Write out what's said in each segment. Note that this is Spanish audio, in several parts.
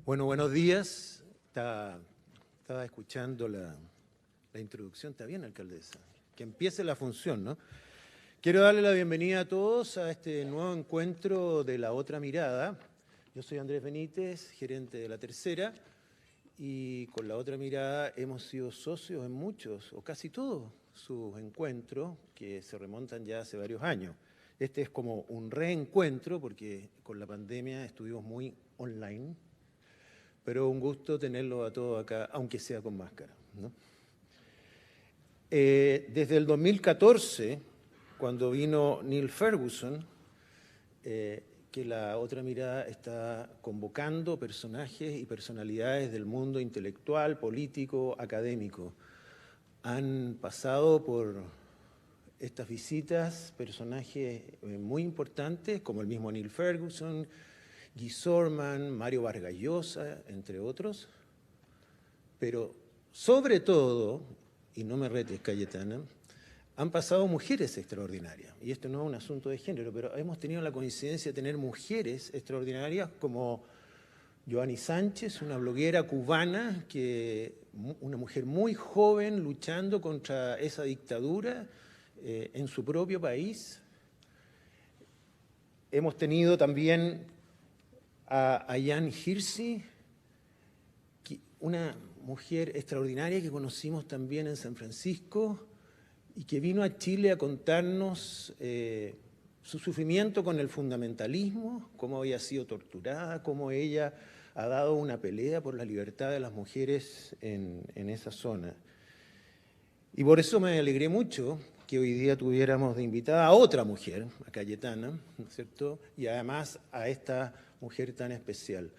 Bueno, buenos días. Estaba escuchando la introducción. ¿Está bien, alcaldesa? Que empiece la función, ¿no? Quiero darle la bienvenida a todos a este nuevo encuentro de La Otra Mirada. Yo soy Andrés Benítez, gerente de La Tercera, y con La Otra Mirada hemos sido socios en muchos, o casi todos, sus encuentros, que se remontan ya hace varios años. Este es como un reencuentro, porque con la pandemia estuvimos muy online, pero un gusto tenerlo a todos acá, aunque sea con máscara, ¿no? Desde el 2014, cuando vino Neil Ferguson, que La Otra Mirada está convocando personajes y personalidades del mundo intelectual, político, académico. Han pasado por estas visitas personajes muy importantes, como el mismo Neil Ferguson, Guy Sorman, Mario Vargas Llosa, entre otros, pero sobre todo, y no me retes, Cayetana, han pasado mujeres extraordinarias. Y esto no es un asunto de género, pero hemos tenido la coincidencia de tener mujeres extraordinarias como Joanny Sánchez, una bloguera cubana, una mujer muy joven luchando contra esa dictadura en su propio país. Hemos tenido también a Jan Hirsi, una mujer extraordinaria que conocimos también en San Francisco y que vino a Chile a contarnos su sufrimiento con el fundamentalismo, cómo había sido torturada, cómo ella ha dado una pelea por la libertad de las mujeres en esa zona. Y por eso me alegré mucho que hoy día tuviéramos de invitada a otra mujer, a Cayetana, ¿no es cierto? Y además a esta mujer tan especial.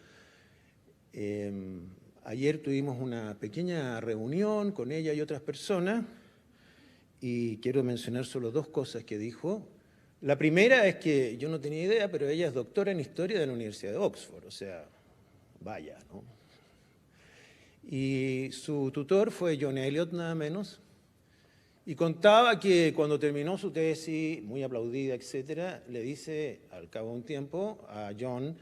Ayer tuvimos una pequeña reunión con ella y otras personas y quiero mencionar solo dos cosas que dijo. La primera es que yo no tenía idea, pero ella es doctora en Historia de la Universidad de Oxford, o sea, vaya, ¿no? Y su tutor fue John Eliot, nada menos, y contaba que cuando terminó su tesis, muy aplaudida, etcétera, le dice al cabo de un tiempo a John,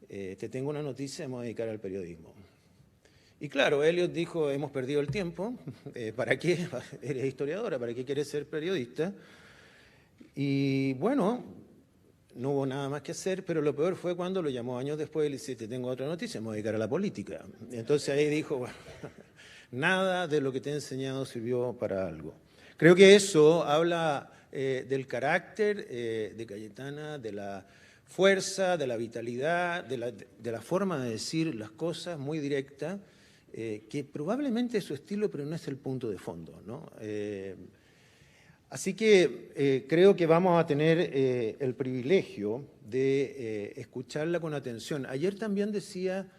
te tengo una noticia, me voy a dedicar al periodismo. Y claro, Eliot dijo, hemos perdido el tiempo, ¿para qué? Eres historiadora, ¿para qué quieres ser periodista? Y bueno, no hubo nada más que hacer, pero lo peor fue cuando lo llamó años después y le dice, te tengo otra noticia, me voy a dedicar a la política. Y entonces ahí dijo, bueno, nada de lo que te he enseñado sirvió para algo. Creo que eso habla del carácter de Cayetana, de la fuerza, de la vitalidad, de la forma de decir las cosas muy directa, que probablemente es su estilo, pero no es el punto de fondo, ¿no? Así que creo que vamos a tener el privilegio de escucharla con atención. Ayer también decía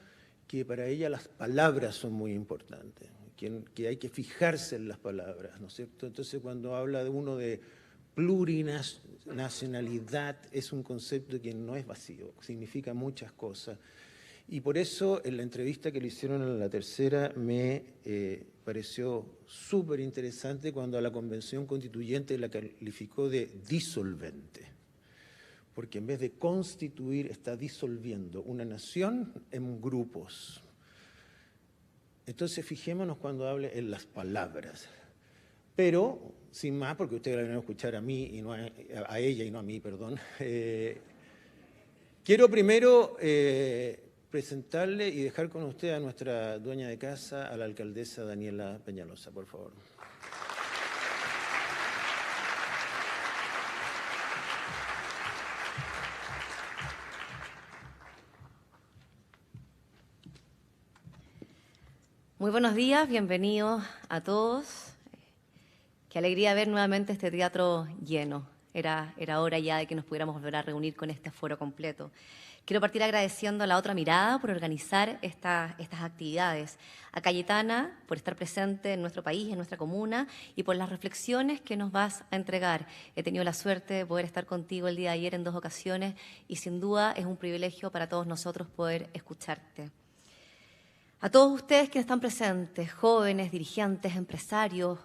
que para ella las palabras son muy importantes, que hay que fijarse en las palabras, ¿no es cierto? Entonces, cuando habla de uno de plurinacionalidad, es un concepto que no es vacío, significa muchas cosas. Y por eso, en la entrevista que le hicieron en La Tercera, me pareció súper interesante cuando a la Convención Constituyente la calificó de disolvente. Porque en vez de constituir, está disolviendo una nación en grupos. Entonces, fijémonos cuando hable en las palabras. Pero, sin más, porque ustedes la van a escuchar a mí, y no a ella y no a mí, perdón. Quiero primero presentarle y dejar con usted a nuestra dueña de casa, a la alcaldesa Daniela Peñalosa, por favor. Muy buenos días, bienvenidos a todos. Qué alegría ver nuevamente este teatro lleno. Era hora ya de que nos pudiéramos volver a reunir con este aforo completo. Quiero partir agradeciendo a La Otra Mirada por organizar estas actividades, a Cayetana por estar presente en nuestro país, en nuestra comuna, y por las reflexiones que nos vas a entregar. He tenido la suerte de poder estar contigo el día de ayer en 2 ocasiones y sin duda es un privilegio para todos nosotros poder escucharte. A todos ustedes que están presentes, jóvenes, dirigentes, empresarios,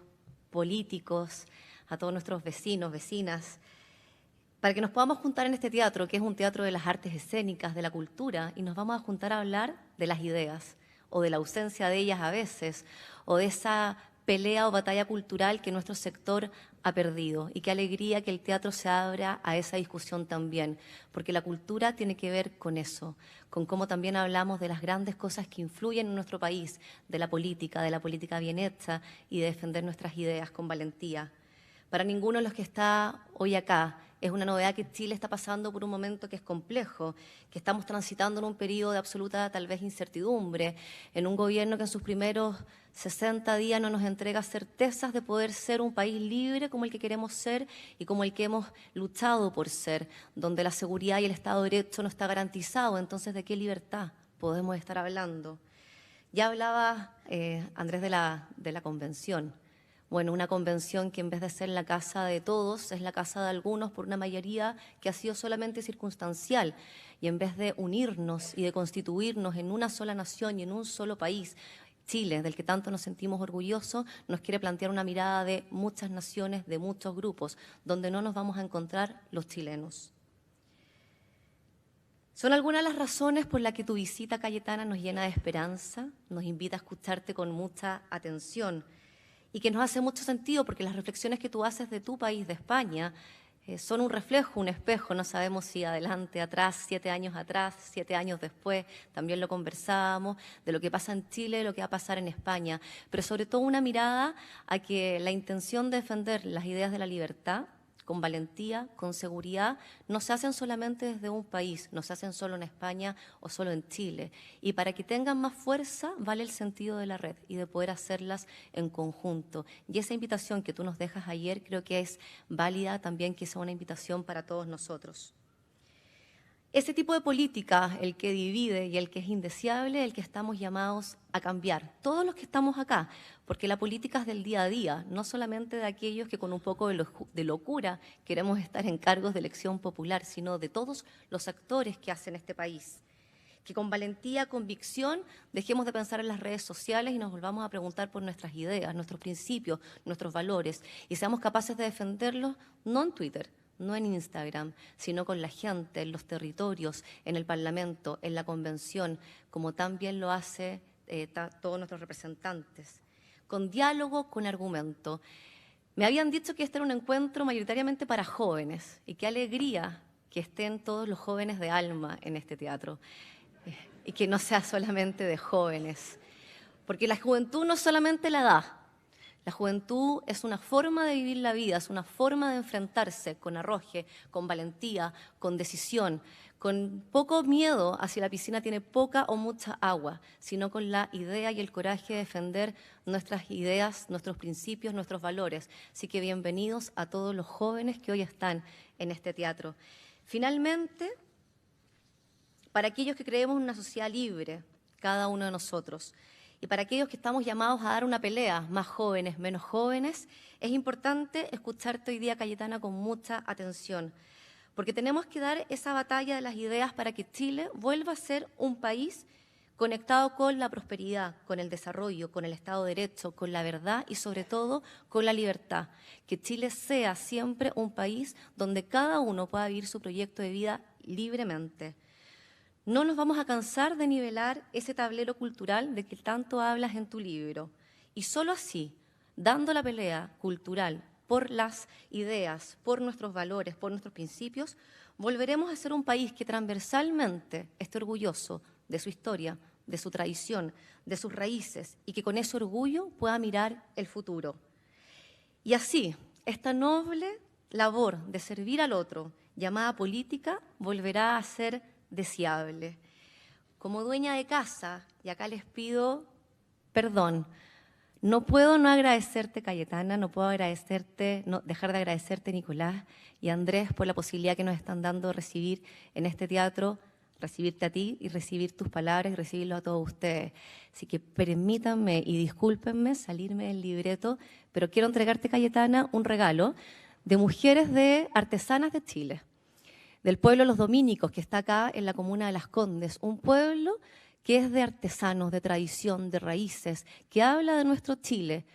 políticos, a todos nuestros vecinos, vecinas, para que nos podamos juntar en este teatro, que es un teatro de las artes escénicas, de la cultura, y nos vamos a juntar a hablar de las ideas, o de la ausencia de ellas a veces, o de esa pelea o batalla cultural que nuestro sector ha perdido. Y qué alegría que el teatro se abra a esa discusión también, porque la cultura tiene que ver con eso, con cómo también hablamos de las grandes cosas que influyen en nuestro país, de la política bien hecha y de defender nuestras ideas con valentía. Para ninguno de los que está hoy acá es una novedad que Chile está pasando por un momento que es complejo, que estamos transitando en un periodo de absoluta tal vez incertidumbre, en un gobierno que en sus primeros 60 días no nos entrega certezas de poder ser un país libre como el que queremos ser y como el que hemos luchado por ser, donde la seguridad y el Estado de Derecho no está garantizado. Entonces, ¿de qué libertad podemos estar hablando? Ya hablaba Andrés de la convención. Bueno, una convención que en vez de ser la casa de todos, es la casa de algunos por una mayoría que ha sido solamente circunstancial. Y en vez de unirnos y de constituirnos en una sola nación y en un solo país, Chile, del que tanto nos sentimos orgullosos, nos quiere plantear una mirada de muchas naciones, de muchos grupos, donde no nos vamos a encontrar los chilenos. Son algunas de las razones por las que tu visita, Cayetana, nos llena de esperanza, nos invita a escucharte con mucha atención, y que nos hace mucho sentido porque las reflexiones que tú haces de tu país, de España, son un reflejo, un espejo. No sabemos si adelante, atrás, 7 años atrás, 7 años después, también lo conversábamos, de lo que pasa en Chile, de lo que va a pasar en España, pero sobre todo una mirada a que la intención de defender las ideas de la libertad, con valentía, con seguridad, no se hacen solamente desde un país, no se hacen solo en España o solo en Chile. Y para que tengan más fuerza, vale el sentido de la red y de poder hacerlas en conjunto. Y esa invitación que tú nos dejas ayer creo que es válida también, que sea una invitación para todos nosotros. Ese tipo de política, el que divide y el que es indeseable, el que estamos llamados a cambiar, todos los que estamos acá, porque la política es del día a día, no solamente de aquellos que con un poco de locura queremos estar en cargos de elección popular, sino de todos los actores que hacen este país. Que con valentía, convicción, dejemos de pensar en las redes sociales y nos volvamos a preguntar por nuestras ideas, nuestros principios, nuestros valores, y seamos capaces de defenderlos no en Twitter, no en Instagram, sino con la gente, en los territorios, en el Parlamento, en la Convención, como también lo hace todos nuestros representantes. Con diálogo, con argumento. Me habían dicho que este era un encuentro mayoritariamente para jóvenes, y qué alegría que estén todos los jóvenes de alma en este teatro, y que no sea solamente de jóvenes, porque la juventud no es solamente la edad. La juventud es una forma de vivir la vida, es una forma de enfrentarse con arroje, con valentía, con decisión, con poco miedo hacia la piscina tiene poca o mucha agua, sino con la idea y el coraje de defender nuestras ideas, nuestros principios, nuestros valores. Así que bienvenidos a todos los jóvenes que hoy están en este teatro. Finalmente, para aquellos que creemos en una sociedad libre, cada uno de nosotros, y para aquellos que estamos llamados a dar una pelea, más jóvenes, menos jóvenes, es importante escucharte hoy día, Cayetana, con mucha atención, porque tenemos que dar esa batalla de las ideas para que Chile vuelva a ser un país conectado con la prosperidad, con el desarrollo, con el Estado de Derecho, con la verdad y sobre todo con la libertad. Que Chile sea siempre un país donde cada uno pueda vivir su proyecto de vida libremente. No nos vamos a cansar de nivelar ese tablero cultural de que tanto hablas en tu libro. Y solo así, dando la pelea cultural por las ideas, por nuestros valores, por nuestros principios, volveremos a ser un país que transversalmente esté orgulloso de su historia, de su tradición, de sus raíces, y que con ese orgullo pueda mirar el futuro. Y así, esta noble labor de servir al otro, llamada política, volverá a ser deseable. Como dueña de casa, y acá les pido perdón, no puedo no agradecerte, Cayetana, no puedo dejar de agradecerte, Nicolás y Andrés, por la posibilidad que nos están dando de recibir en este teatro, recibirte a ti y recibir tus palabras y recibirlo a todos ustedes. Así que permítanme y discúlpenme salirme del libreto, pero quiero entregarte, Cayetana, un regalo de mujeres de artesanas de Chile, del pueblo Los Dominicos, que está acá en la comuna de Las Condes, un pueblo que es de artesanos, de tradición, de raíces, que habla de nuestro Chile,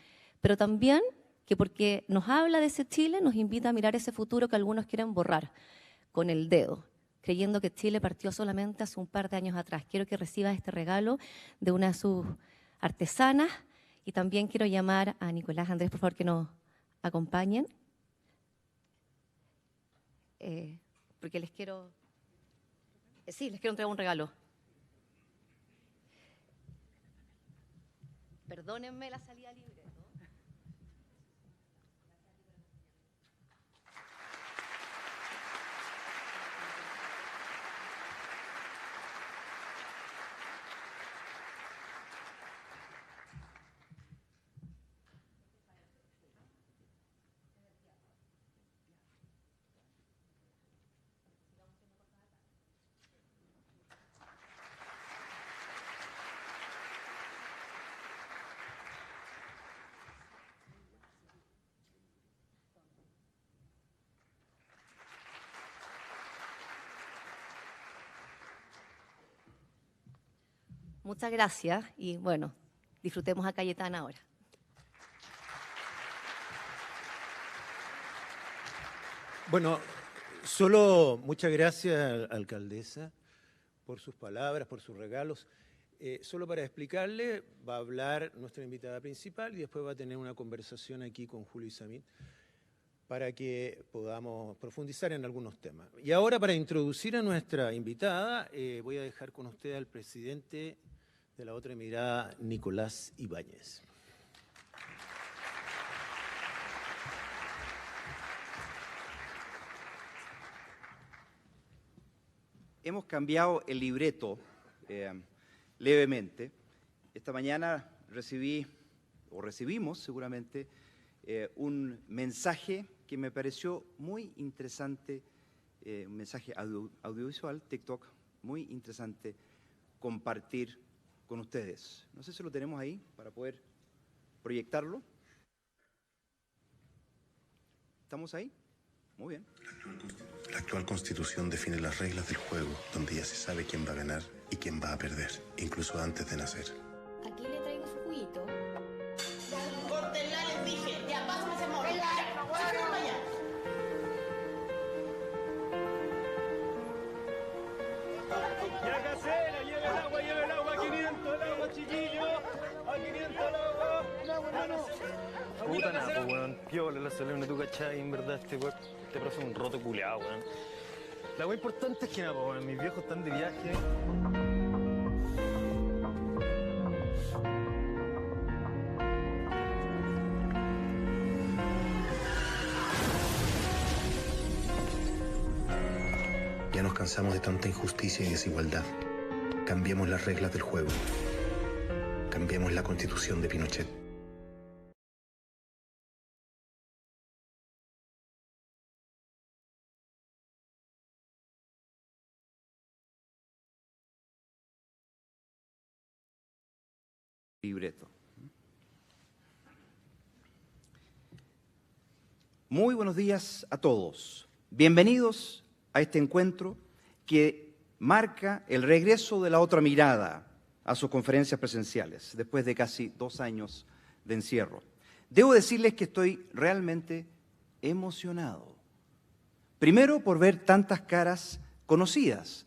pero también que porque nos habla de ese Chile nos invita a mirar ese futuro que algunos quieren borrar. con el dedo, creyendo que Chile partió solamente hace un par de años atrás. Quiero que reciba este regalo de una de sus artesanas y también quiero llamar a Nicolás, Andrés, por favor, que nos acompañen. Porque les quiero entregar un regalo. Perdónenme la salida libre. Muchas gracias y bueno, disfrutemos a Cayetana ahora. Bueno, solo muchas gracias, alcaldesa, por sus palabras, por sus regalos. Solo para explicarle, va a hablar nuestra invitada principal y después va a tener una conversación aquí con Julio Isamit para que podamos profundizar en algunos temas. Y ahora, para introducir a nuestra invitada, voy a dejar con usted al presidente de La Otra Mirada, Nicolás Ibáñez. Hemos cambiado el libreto levemente. Esta mañana recibimos seguramente un mensaje que me pareció muy interesante, un mensaje audiovisual, TikTok, muy interesante compartir con ustedes. No sé si lo tenemos ahí para poder proyectarlo. ¿Estamos ahí? Muy bien. La actual Constitución define las reglas del juego, donde ya se sabe quién va a ganar y quién va a perder, incluso antes de nacer. Aquí le traigo su juguito. Córtenla, les dije. Ya, pásame ese móvil. Ya casera, lleve el agua, 500 el agua, chiquillos. A 500 el agua. Puta nada, pues, weón. Piola la solemne, tú cachai, en verdad, este profe es un roto culeado, weón. La weá importante es que nada, weón, mis viejos están de viaje. Ya nos cansamos de tanta injusticia y desigualdad. Cambiemos las reglas del juego. Cambiemos la Constitución de Pinochet. Libreto. Muy buenos días a todos. Bienvenidos a este encuentro que marca el regreso de La Otra Mirada a sus conferencias presenciales después de casi 2 años de encierro. Debo decirles que estoy realmente emocionado. Primero, por ver tantas caras conocidas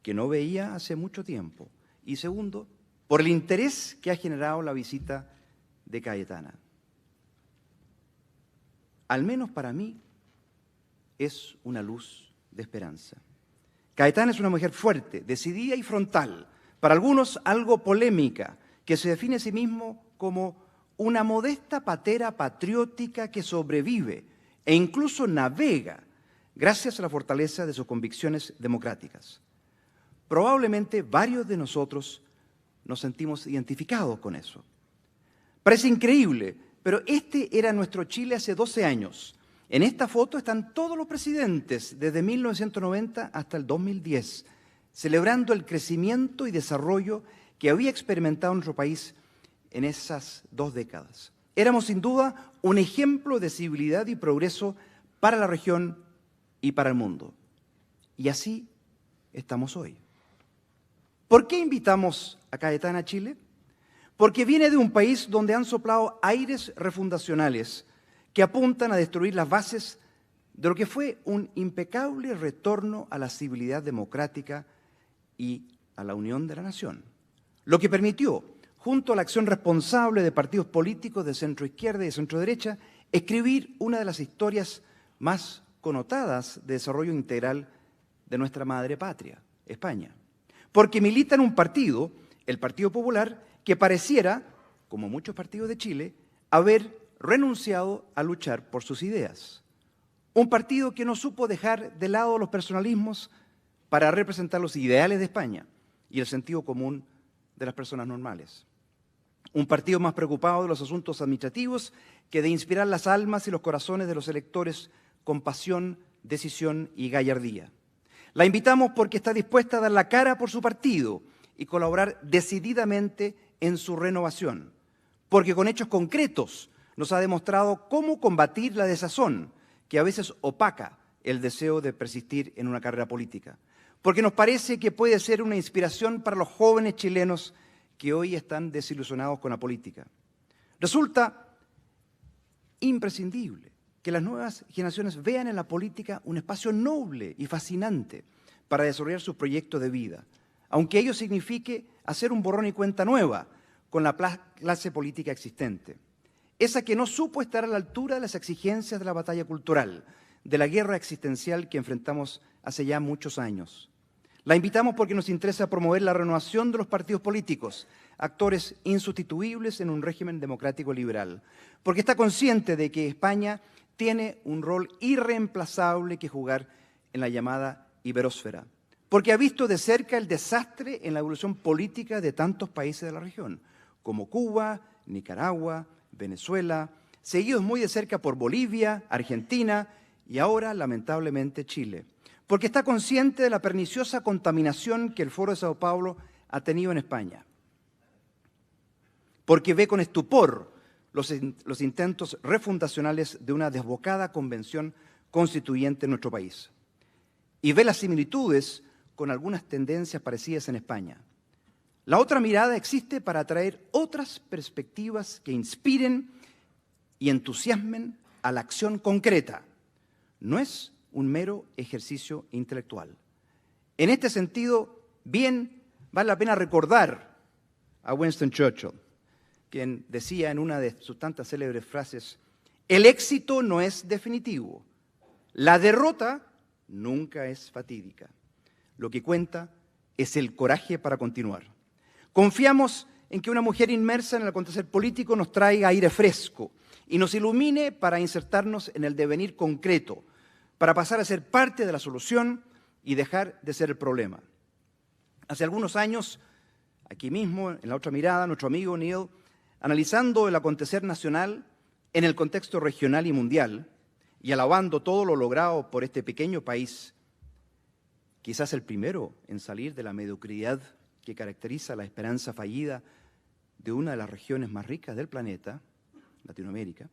que no veía hace mucho tiempo. Y segundo, por el interés que ha generado la visita de Cayetana. Al menos para mí, es una luz de esperanza. Cayetana es una mujer fuerte, decidida y frontal, para algunos algo polémica, que se define a sí mismo como una modesta patera patriótica que sobrevive e incluso navega gracias a la fortaleza de sus convicciones democráticas. Probablemente varios de nosotros nos sentimos identificados con eso. Parece increíble, pero este era nuestro Chile hace 12 años. En esta foto están todos los presidentes desde 1990 hasta el 2010, celebrando el crecimiento y desarrollo que había experimentado nuestro país en esas 2 décadas. Éramos sin duda un ejemplo de civilidad y progreso para la región y para el mundo. Y así estamos hoy. ¿Por qué invitamos a Cayetana a Chile? Porque viene de un país donde han soplado aires refundacionales que apuntan a destruir las bases de lo que fue un impecable retorno a la civilidad democrática y a la unión de la nación, lo que permitió, junto a la acción responsable de partidos políticos de centroizquierda y de centroderecha, escribir una de las historias más connotadas de desarrollo integral de nuestra madre patria, España. Porque milita en un partido, el Partido Popular, que pareciera, como muchos partidos de Chile, haber renunciado a luchar por sus ideas. Un partido que no supo dejar de lado los personalismos para representar los ideales de España y el sentido común de las personas normales. Un partido más preocupado de los asuntos administrativos que de inspirar las almas y los corazones de los electores con pasión, decisión y gallardía. La invitamos porque está dispuesta a dar la cara por su partido y colaborar decididamente en su renovación, porque con hechos concretos nos ha demostrado cómo combatir la desazón que a veces opaca el deseo de persistir en una carrera política, porque nos parece que puede ser una inspiración para los jóvenes chilenos que hoy están desilusionados con la política. Resulta imprescindible que las nuevas generaciones vean en la política un espacio noble y fascinante para desarrollar sus proyectos de vida, aunque ello signifique hacer un borrón y cuenta nueva con la clase política existente, esa que no supo estar a la altura de las exigencias de la batalla cultural, de la guerra existencial que enfrentamos hace ya muchos años. La invitamos porque nos interesa promover la renovación de los partidos políticos, actores insustituibles en un régimen democrático liberal, porque está consciente de que España tiene un rol irreemplazable que jugar en la llamada iberósfera, porque ha visto de cerca el desastre en la evolución política de tantos países de la región, como Cuba, Nicaragua, Venezuela, seguidos muy de cerca por Bolivia, Argentina y ahora, lamentablemente, Chile, porque está consciente de la perniciosa contaminación que el Foro de Sao Paulo ha tenido en España, porque ve con estupor los intentos refundacionales de una desbocada convención constituyente en nuestro país, y ve las similitudes con algunas tendencias parecidas en España. La otra mirada existe para atraer otras perspectivas que inspiren y entusiasmen a la acción concreta. No es un mero ejercicio intelectual. En este sentido, bien vale la pena recordar a Winston Churchill, quien decía en una de sus tantas célebres frases: el éxito no es definitivo, la derrota nunca es fatídica. Lo que cuenta es el coraje para continuar. Confiamos en que una mujer inmersa en el acontecer político nos traiga aire fresco y nos ilumine para insertarnos en el devenir concreto, para pasar a ser parte de la solución y dejar de ser el problema. Hace algunos años, aquí mismo, en La Otra Mirada, nuestro amigo Neil, analizando el acontecer nacional en el contexto regional y mundial, y alabando todo lo logrado por este pequeño país, quizás el primero en salir de la mediocridad que caracteriza la esperanza fallida de una de las regiones más ricas del planeta, Latinoamérica,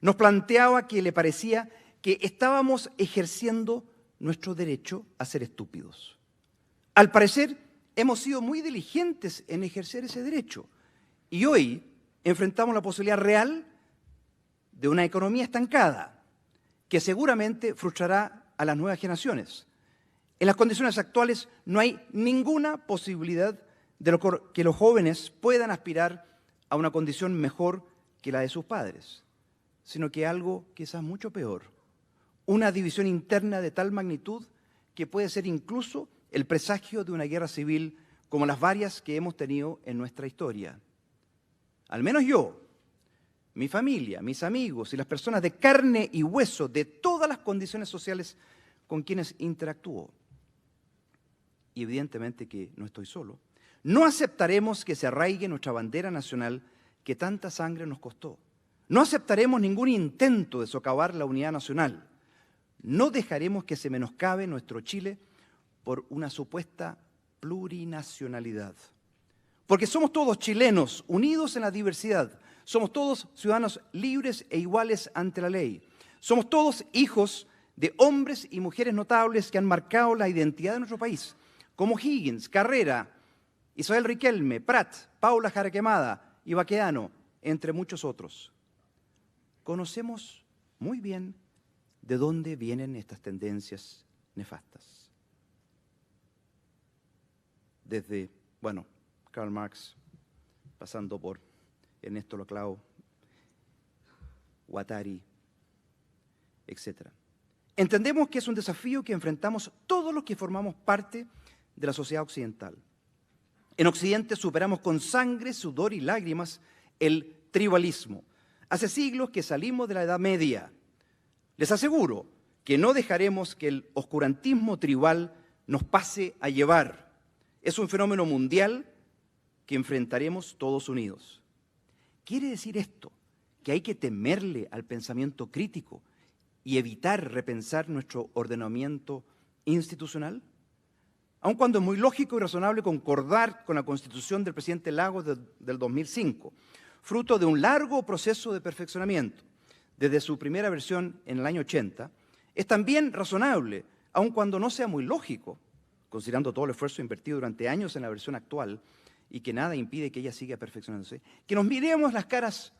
nos planteaba que le parecía que estábamos ejerciendo nuestro derecho a ser estúpidos. Al parecer, hemos sido muy diligentes en ejercer ese derecho y hoy enfrentamos la posibilidad real de una economía estancada que seguramente frustrará a las nuevas generaciones. En las condiciones actuales no hay ninguna posibilidad de que los jóvenes puedan aspirar a una condición mejor que la de sus padres, sino que algo quizás mucho peor, una división interna de tal magnitud que puede ser incluso el presagio de una guerra civil como las varias que hemos tenido en nuestra historia. Al menos yo, mi familia, mis amigos y las personas de carne y hueso de todas las condiciones sociales con quienes interactúo, y evidentemente que no estoy solo, no aceptaremos que se arraigue nuestra bandera nacional que tanta sangre nos costó. No aceptaremos ningún intento de socavar la unidad nacional. No dejaremos que se menoscabe nuestro Chile por una supuesta plurinacionalidad. Porque somos todos chilenos, unidos en la diversidad. Somos todos ciudadanos libres e iguales ante la ley. Somos todos hijos de hombres y mujeres notables que han marcado la identidad de nuestro país, como Higgins, Carrera, Isabel Riquelme, Prat, Paula Jaraquemada y Baquedano, entre muchos otros. Conocemos muy bien ¿De dónde vienen estas tendencias nefastas? Desde, bueno, Karl Marx, pasando por Ernesto Laclau, Guattari, etc. Entendemos que es un desafío que enfrentamos todos los que formamos parte de la sociedad occidental. En Occidente superamos con sangre, sudor y lágrimas el tribalismo. Hace siglos que salimos de la Edad Media. Les aseguro que no dejaremos que el oscurantismo tribal nos pase a llevar. Es un fenómeno mundial que enfrentaremos todos unidos. ¿Quiere decir esto que hay que temerle al pensamiento crítico y evitar repensar nuestro ordenamiento institucional? Aun cuando es muy lógico y razonable concordar con la Constitución del presidente Lagos del 2005, fruto de un largo proceso de perfeccionamiento, desde su primera versión en el año 80, es también razonable, aun cuando no sea muy lógico, considerando todo el esfuerzo invertido durante años en la versión actual y que nada impide que ella siga perfeccionándose, que nos miremos las caras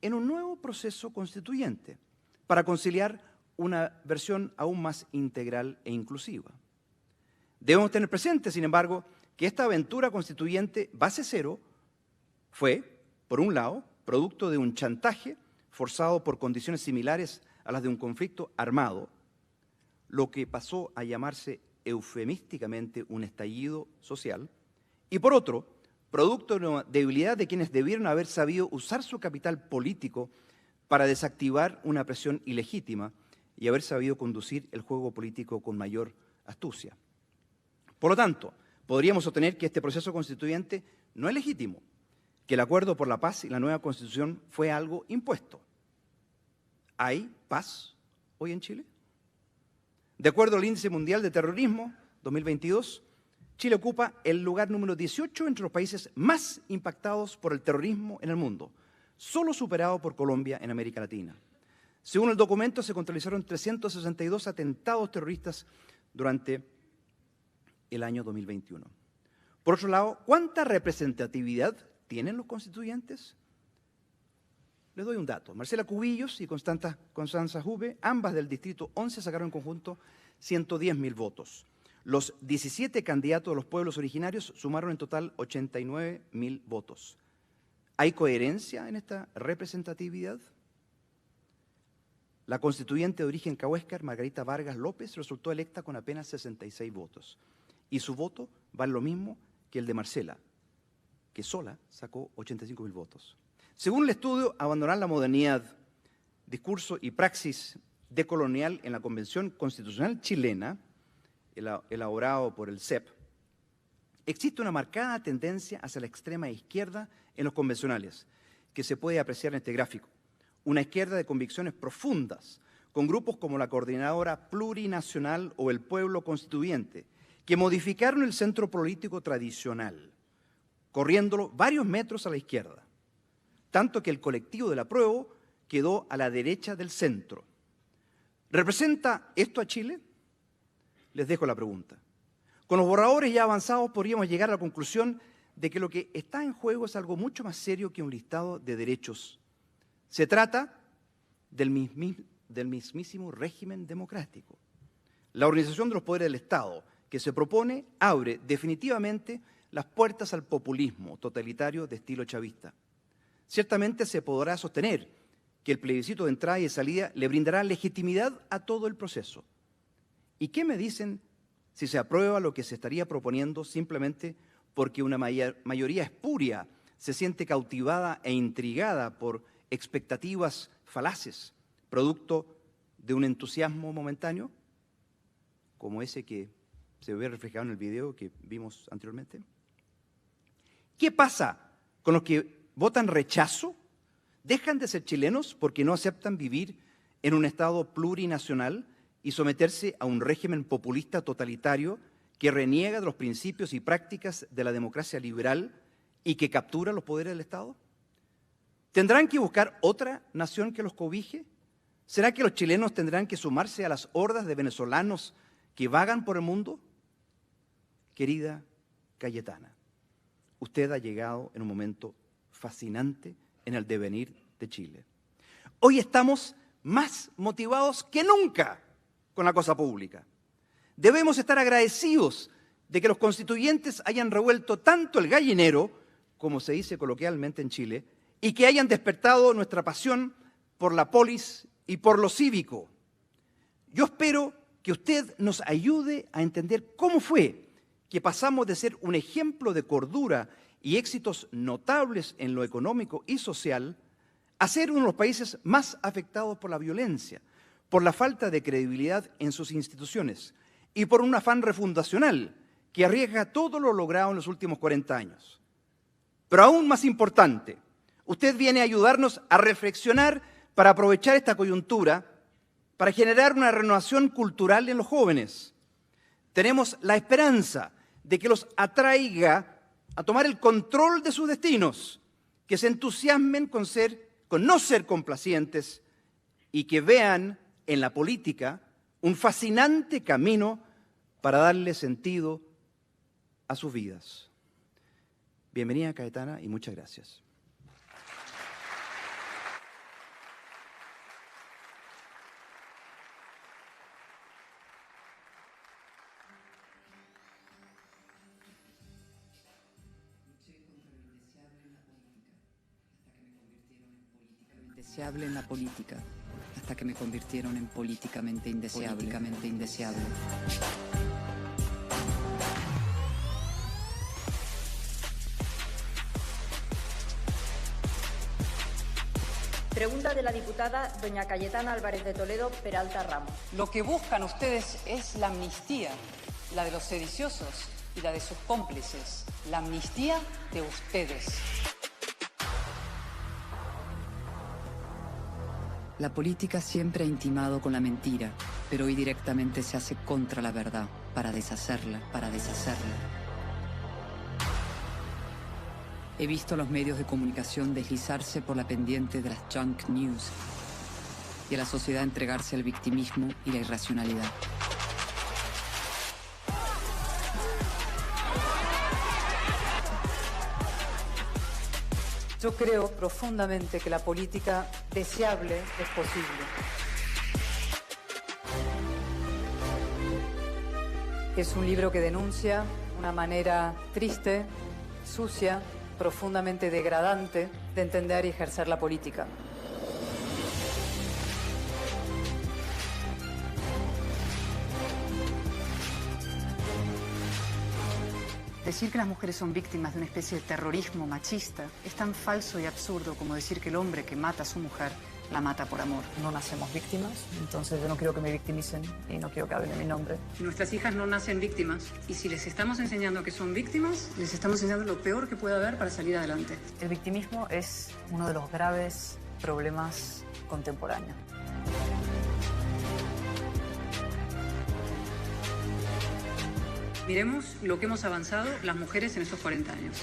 en un nuevo proceso constituyente para conciliar una versión aún más integral e inclusiva. Debemos tener presente, sin embargo, que esta aventura constituyente base cero fue, por un lado, producto de un chantaje forzado por condiciones similares a las de un conflicto armado, lo que pasó a llamarse eufemísticamente un estallido social, y por otro, producto de una debilidad de quienes debieron haber sabido usar su capital político para desactivar una presión ilegítima y haber sabido conducir el juego político con mayor astucia. Por lo tanto, podríamos sostener que este proceso constituyente no es legítimo, que el acuerdo por la paz y la nueva Constitución fue algo impuesto. ¿Hay paz hoy en Chile? De acuerdo al Índice Mundial de Terrorismo 2022, Chile ocupa el lugar número 18 entre los países más impactados por el terrorismo en el mundo, solo superado por Colombia en América Latina. Según el documento, se contabilizaron 362 atentados terroristas durante el año 2021. Por otro lado, ¿cuánta representatividad tienen los constituyentes? Les doy un dato. Marcela Cubillos y Constanza Juve, ambas del Distrito 11, sacaron en conjunto 110.000 votos. Los 17 candidatos de los pueblos originarios sumaron en total 89.000 votos. ¿Hay coherencia en esta representatividad? La constituyente de origen cahuéscar, Margarita Vargas López, resultó electa con apenas 66 votos. Y su voto vale lo mismo que el de Marcela, que sola sacó 85.000 votos. Según el estudio Abandonar la modernidad, discurso y praxis decolonial en la Convención Constitucional chilena, elaborado por el CEP, existe una marcada tendencia hacia la extrema izquierda en los convencionales, que se puede apreciar en este gráfico. Una izquierda de convicciones profundas, con grupos como la Coordinadora Plurinacional o el Pueblo Constituyente, que modificaron el centro político tradicional, corriéndolo varios metros a la izquierda, tanto que el colectivo del apruebo quedó a la derecha del centro. ¿Representa esto a Chile? Les dejo la pregunta. Con los borradores ya avanzados podríamos llegar a la conclusión de que lo que está en juego es algo mucho más serio que un listado de derechos. Se trata del mismísimo régimen democrático. La organización de los poderes del Estado que se propone abre definitivamente las puertas al populismo totalitario de estilo chavista. Ciertamente se podrá sostener que el plebiscito de entrada y de salida le brindará legitimidad a todo el proceso. ¿Y qué me dicen si se aprueba lo que se estaría proponiendo simplemente porque una mayoría espuria se siente cautivada e intrigada por expectativas falaces, producto de un entusiasmo momentáneo, como ese que se ve reflejado en el video que vimos anteriormente? ¿Qué pasa con los que votan rechazo? ¿Dejan de ser chilenos porque no aceptan vivir en un Estado plurinacional y someterse a un régimen populista totalitario que reniega de los principios y prácticas de la democracia liberal y que captura los poderes del Estado? ¿Tendrán que buscar otra nación que los cobije? ¿Será que los chilenos tendrán que sumarse a las hordas de venezolanos que vagan por el mundo? Querida Cayetana, usted ha llegado en un momento fascinante en el devenir de Chile. Hoy estamos más motivados que nunca con la cosa pública. Debemos estar agradecidos de que los constituyentes hayan revuelto tanto el gallinero, como se dice coloquialmente en Chile, y que hayan despertado nuestra pasión por la polis y por lo cívico. Yo espero que usted nos ayude a entender cómo fue que pasamos de ser un ejemplo de cordura y éxitos notables en lo económico y social a ser uno de los países más afectados por la violencia, por la falta de credibilidad en sus instituciones y por un afán refundacional que arriesga todo lo logrado en los últimos 40 años. Pero aún más importante, usted viene a ayudarnos a reflexionar para aprovechar esta coyuntura, para generar una renovación cultural en los jóvenes. Tenemos la esperanza de que los atraiga a tomar el control de sus destinos, que se entusiasmen con no ser complacientes y que vean en la política un fascinante camino para darle sentido a sus vidas. Bienvenida, Cayetana, y muchas gracias. Indeseable en la política, hasta que me convirtieron en políticamente indeseable. Pregunta de la diputada doña Cayetana Álvarez de Toledo Peralta Ramos. Lo que buscan ustedes es la amnistía, la de los sediciosos y la de sus cómplices. La amnistía de ustedes. La política siempre ha intimado con la mentira, pero hoy directamente se hace contra la verdad, para deshacerla. He visto a los medios de comunicación deslizarse por la pendiente de las junk news y a la sociedad entregarse al victimismo y la irracionalidad. Yo creo profundamente que la política deseable es posible. Es un libro que denuncia una manera triste, sucia, profundamente degradante de entender y ejercer la política. Decir que las mujeres son víctimas de una especie de terrorismo machista es tan falso y absurdo como decir que el hombre que mata a su mujer la mata por amor. No nacemos víctimas, entonces yo no quiero que me victimicen y no quiero que hablen de mi nombre. Nuestras hijas no nacen víctimas y si les estamos enseñando que son víctimas, les estamos enseñando lo peor que puede haber para salir adelante. El victimismo es uno de los graves problemas contemporáneos. Miremos lo que hemos avanzado las mujeres en estos 40 años.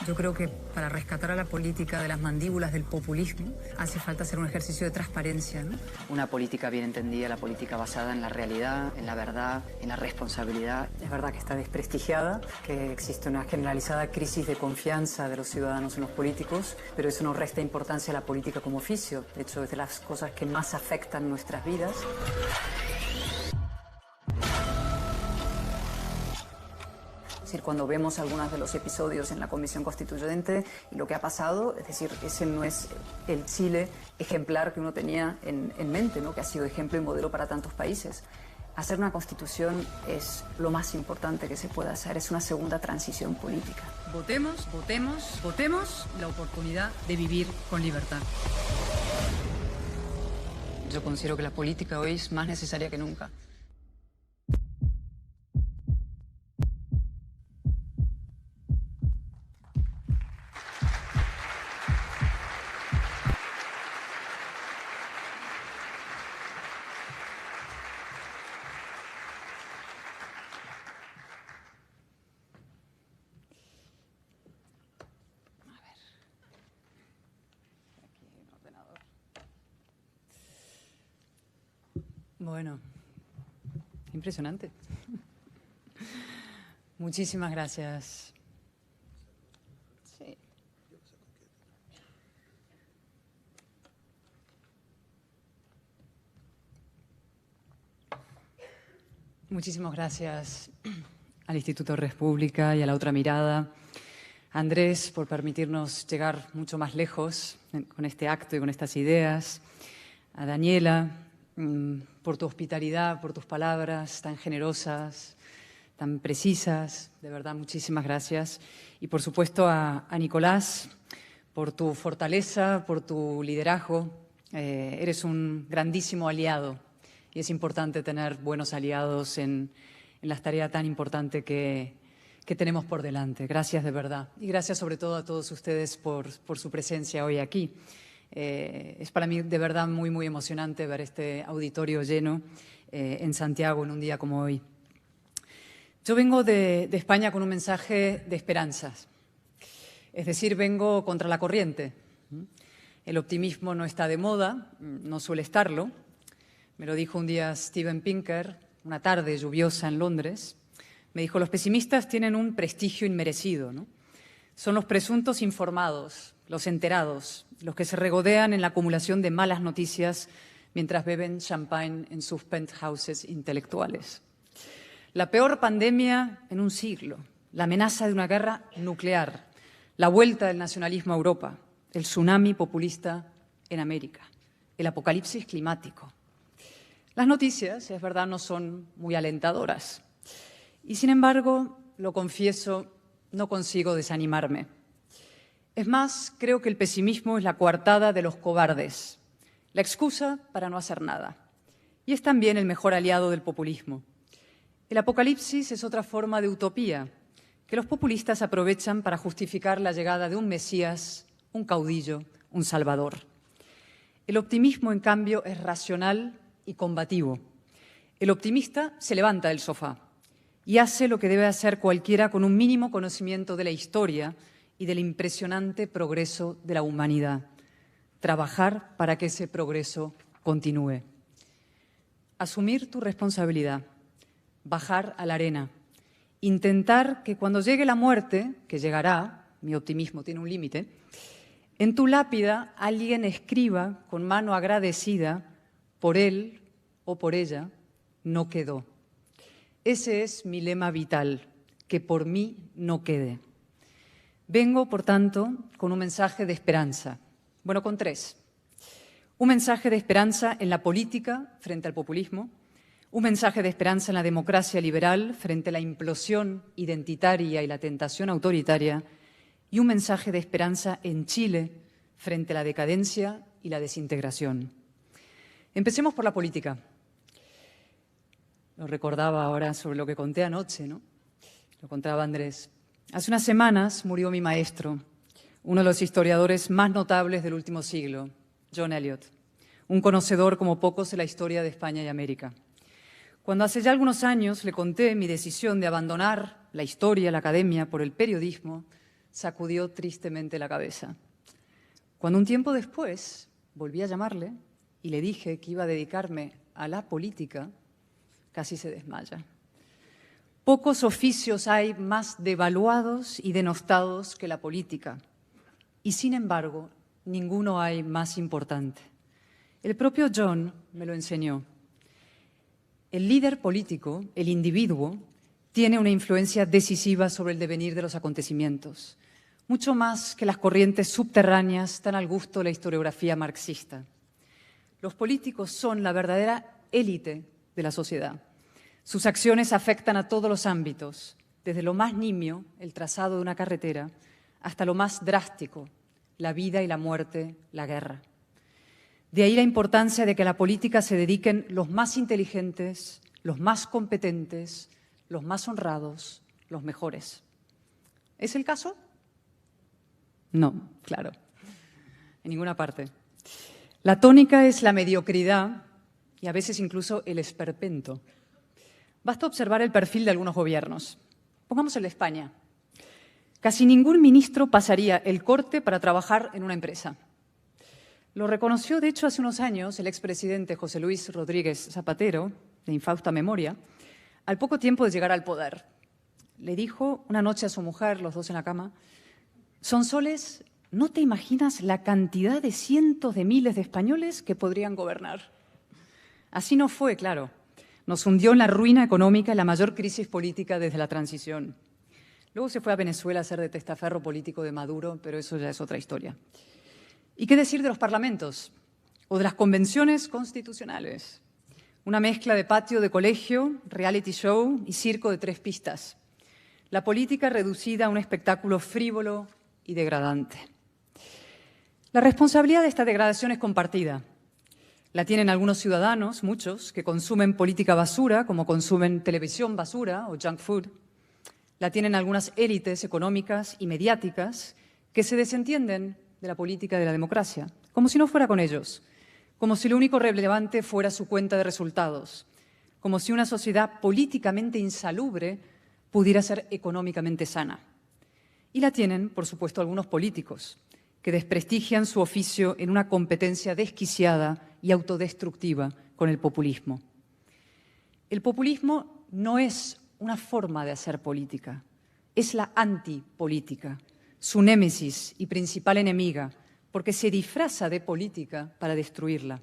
Yo creo que para rescatar a la política de las mandíbulas del populismo hace falta hacer un ejercicio de transparencia, ¿no? Una política bien entendida, la política basada en la realidad, en la verdad, en la responsabilidad. Es verdad que está desprestigiada, que existe una generalizada crisis de confianza de los ciudadanos en los políticos, pero eso no resta importancia a la política como oficio. De hecho, es de las cosas que más afectan nuestras vidas. Es decir, cuando vemos algunos de los episodios en la Comisión Constituyente y lo que ha pasado, es decir, ese no es el Chile ejemplar que uno tenía en mente, ¿no? Que ha sido ejemplo y modelo para tantos países. Hacer una constitución es lo más importante que se puede hacer, es una segunda transición política. Votemos la oportunidad de vivir con libertad. Yo considero que la política hoy es más necesaria que nunca. Bueno, impresionante. Muchísimas gracias. Sí. Muchísimas gracias al Instituto República y a La Otra Mirada. Andrés, por permitirnos llegar mucho más lejos con este acto y con estas ideas. A Daniela, por tu hospitalidad, por tus palabras tan generosas, tan precisas. De verdad, muchísimas gracias. Y por supuesto a Nicolás, por tu fortaleza, por tu liderazgo. Eres un grandísimo aliado y es importante tener buenos aliados en la tarea tan importante que tenemos por delante. Gracias de verdad. Y gracias sobre todo a todos ustedes por su presencia hoy aquí. Es para mí de verdad muy, muy emocionante ver este auditorio lleno en Santiago en un día como hoy. Yo vengo de España con un mensaje de esperanzas. Es decir, vengo contra la corriente. El optimismo no está de moda, no suele estarlo. Me lo dijo un día Steven Pinker, una tarde lluviosa en Londres. Me dijo, los pesimistas tienen un prestigio inmerecido, ¿no? Son los presuntos informados, los enterados, los que se regodean en la acumulación de malas noticias mientras beben champagne en sus penthouses intelectuales. La peor pandemia en un siglo, la amenaza de una guerra nuclear, la vuelta del nacionalismo a Europa, el tsunami populista en América, el apocalipsis climático. Las noticias, es verdad, no son muy alentadoras. Y sin embargo, lo confieso, no consigo desanimarme. Es más, creo que el pesimismo es la coartada de los cobardes, la excusa para no hacer nada. Y es también el mejor aliado del populismo. El apocalipsis es otra forma de utopía que los populistas aprovechan para justificar la llegada de un Mesías, un caudillo, un salvador. El optimismo, en cambio, es racional y combativo. El optimista se levanta del sofá y hace lo que debe hacer cualquiera con un mínimo conocimiento de la historia y del impresionante progreso de la humanidad. Trabajar para que ese progreso continúe. Asumir tu responsabilidad, bajar a la arena, intentar que cuando llegue la muerte, que llegará, mi optimismo tiene un límite, en tu lápida alguien escriba con mano agradecida, por él o por ella no quedó. Ese es mi lema vital, que por mí no quede. Vengo, por tanto, con un mensaje de esperanza. Bueno, con tres. Un mensaje de esperanza en la política frente al populismo, un mensaje de esperanza en la democracia liberal frente a la implosión identitaria y la tentación autoritaria, y un mensaje de esperanza en Chile frente a la decadencia y la desintegración. Empecemos por la política. Lo recordaba ahora sobre lo que conté anoche, ¿no? Lo contaba Andrés. Hace unas semanas murió mi maestro, uno de los historiadores más notables del último siglo, John Eliot, un conocedor como pocos de la historia de España y América. Cuando hace ya algunos años le conté mi decisión de abandonar la historia, la academia, por el periodismo, sacudió tristemente la cabeza. Cuando un tiempo después volví a llamarle y le dije que iba a dedicarme a la política, casi se desmaya. Pocos oficios hay más devaluados y denostados que la política, y sin embargo, ninguno hay más importante. El propio John me lo enseñó. El líder político, el individuo, tiene una influencia decisiva sobre el devenir de los acontecimientos, mucho más que las corrientes subterráneas tan al gusto de la historiografía marxista. Los políticos son la verdadera élite de la sociedad. Sus acciones afectan a todos los ámbitos, desde lo más nimio, el trazado de una carretera, hasta lo más drástico, la vida y la muerte, la guerra. De ahí la importancia de que a la política se dediquen los más inteligentes, los más competentes, los más honrados, los mejores. ¿Es el caso? No, claro, en ninguna parte. La tónica es la mediocridad y a veces incluso el esperpento. Basta observar el perfil de algunos gobiernos. Pongamos el de España. Casi ningún ministro pasaría el corte para trabajar en una empresa. Lo reconoció, de hecho, hace unos años el expresidente José Luis Rodríguez Zapatero, de infausta memoria, al poco tiempo de llegar al poder. le dijo una noche a su mujer, los dos en la cama, Sonsoles, no te imaginas la cantidad de cientos de miles de españoles que podrían gobernar. Así no fue, claro. Nos hundió en la ruina económica y la mayor crisis política desde la transición. Luego se fue a Venezuela a ser de testaferro político de Maduro, pero eso ya es otra historia. ¿Y qué decir de los parlamentos o de las convenciones constitucionales? Una mezcla de patio de colegio, reality show y circo de 3 pistas. La política reducida a un espectáculo frívolo y degradante. La responsabilidad de esta degradación es compartida. La tienen algunos ciudadanos, muchos, que consumen política basura, como consumen televisión basura o junk food. La tienen algunas élites económicas y mediáticas que se desentienden de la política de la democracia, como si no fuera con ellos, como si lo único relevante fuera su cuenta de resultados, como si una sociedad políticamente insalubre pudiera ser económicamente sana. Y la tienen, por supuesto, algunos políticos que desprestigian su oficio en una competencia desquiciada y autodestructiva con el populismo. El populismo no es una forma de hacer política, es la antipolítica, su némesis y principal enemiga, porque se disfraza de política para destruirla.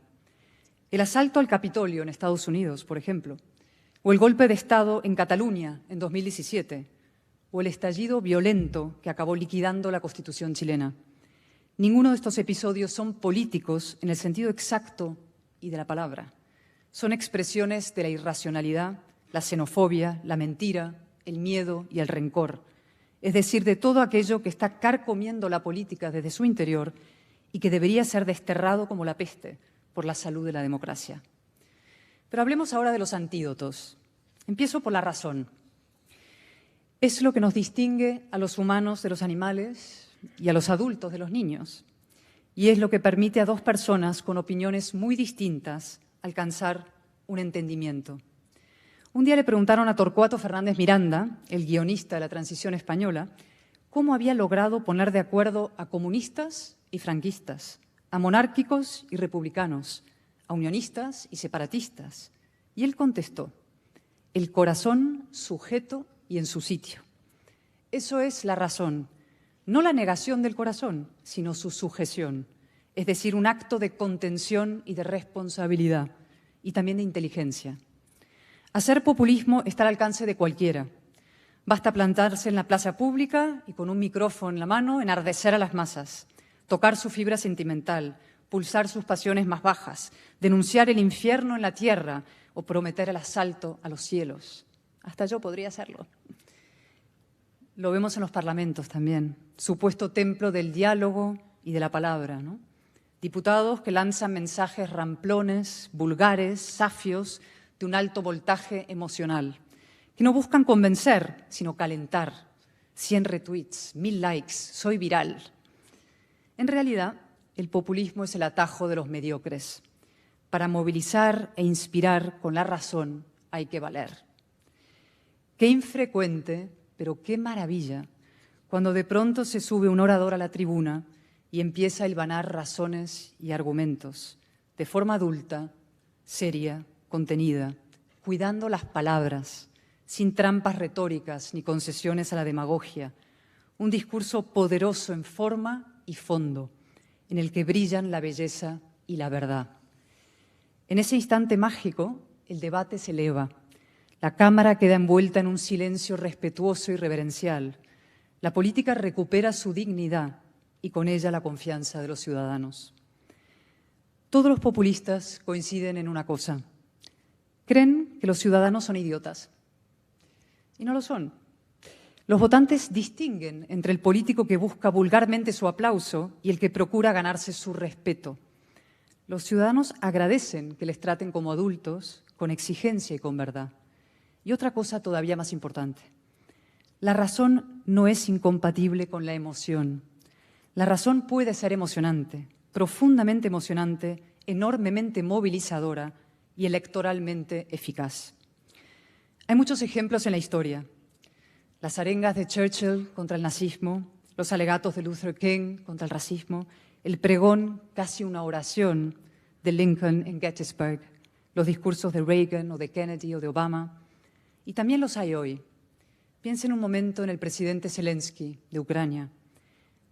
El asalto al Capitolio en Estados Unidos, por ejemplo, o el golpe de Estado en Cataluña en 2017, o el estallido violento que acabó liquidando la Constitución chilena. Ninguno de estos episodios son políticos en el sentido exacto y de la palabra. Son expresiones de la irracionalidad, la xenofobia, la mentira, el miedo y el rencor. Es decir, de todo aquello que está carcomiendo la política desde su interior y que debería ser desterrado como la peste por la salud de la democracia. Pero hablemos ahora de los antídotos. Empiezo por la razón. Es lo que nos distingue a los humanos de los animales y a los adultos de los niños. Y es lo que permite a 2 personas con opiniones muy distintas alcanzar un entendimiento. Un día le preguntaron a Torcuato Fernández Miranda, el guionista de la transición española, cómo había logrado poner de acuerdo a comunistas y franquistas, a monárquicos y republicanos, a unionistas y separatistas. Y él contestó: el corazón sujeto y en su sitio. Eso es la razón, no la negación del corazón, sino su sujeción, es decir, un acto de contención y de responsabilidad, y también de inteligencia. Hacer populismo está al alcance de cualquiera. Basta plantarse en la plaza pública y con un micrófono en la mano enardecer a las masas, tocar su fibra sentimental, pulsar sus pasiones más bajas, denunciar el infierno en la tierra o prometer el asalto a los cielos. Hasta yo podría hacerlo. Lo vemos en los parlamentos también, supuesto templo del diálogo y de la palabra, ¿no? Diputados que lanzan mensajes ramplones, vulgares, safios, de un alto voltaje emocional, que no buscan convencer, sino calentar. 100 retweets, 1000 likes, soy viral. En realidad, el populismo es el atajo de los mediocres. Para movilizar e inspirar con la razón hay que valer. Qué infrecuente, pero qué maravilla, cuando de pronto se sube un orador a la tribuna y empieza a hilvanar razones y argumentos, de forma adulta, seria, contenida, cuidando las palabras, sin trampas retóricas ni concesiones a la demagogia, un discurso poderoso en forma y fondo, en el que brillan la belleza y la verdad. En ese instante mágico, el debate se eleva, la Cámara queda envuelta en un silencio respetuoso y reverencial, la política recupera su dignidad y con ella la confianza de los ciudadanos. Todos los populistas coinciden en una cosa: creen que los ciudadanos son idiotas. Y no lo son. Los votantes distinguen entre el político que busca vulgarmente su aplauso y el que procura ganarse su respeto. Los ciudadanos agradecen que les traten como adultos, con exigencia y con verdad. Y otra cosa todavía más importante: la razón no es incompatible con la emoción. La razón puede ser emocionante, profundamente emocionante, enormemente movilizadora y electoralmente eficaz. Hay muchos ejemplos en la historia. Las arengas de Churchill contra el nazismo, los alegatos de Luther King contra el racismo, el pregón, casi una oración, de Lincoln en Gettysburg, los discursos de Reagan o de Kennedy o de Obama. Y también los hay hoy. Piensen un momento en el presidente Zelensky de Ucrania.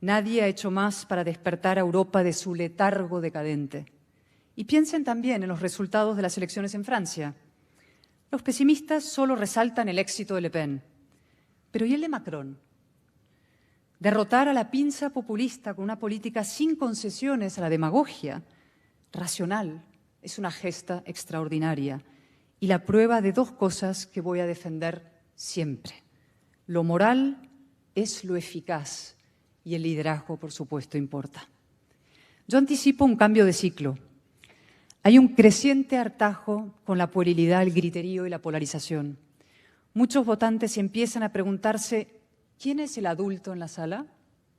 Nadie ha hecho más para despertar a Europa de su letargo decadente. Y piensen también en los resultados de las elecciones en Francia. Los pesimistas solo resaltan el éxito de Le Pen. Pero ¿y el de Macron? Derrotar a la pinza populista con una política sin concesiones a la demagogia racional es una gesta extraordinaria y la prueba de dos cosas que voy a defender siempre. Lo moral es lo eficaz y el liderazgo, por supuesto, importa. Yo anticipo un cambio de ciclo. Hay un creciente hartazgo con la puerilidad, el griterío y la polarización. Muchos votantes empiezan a preguntarse ¿quién es el adulto en la sala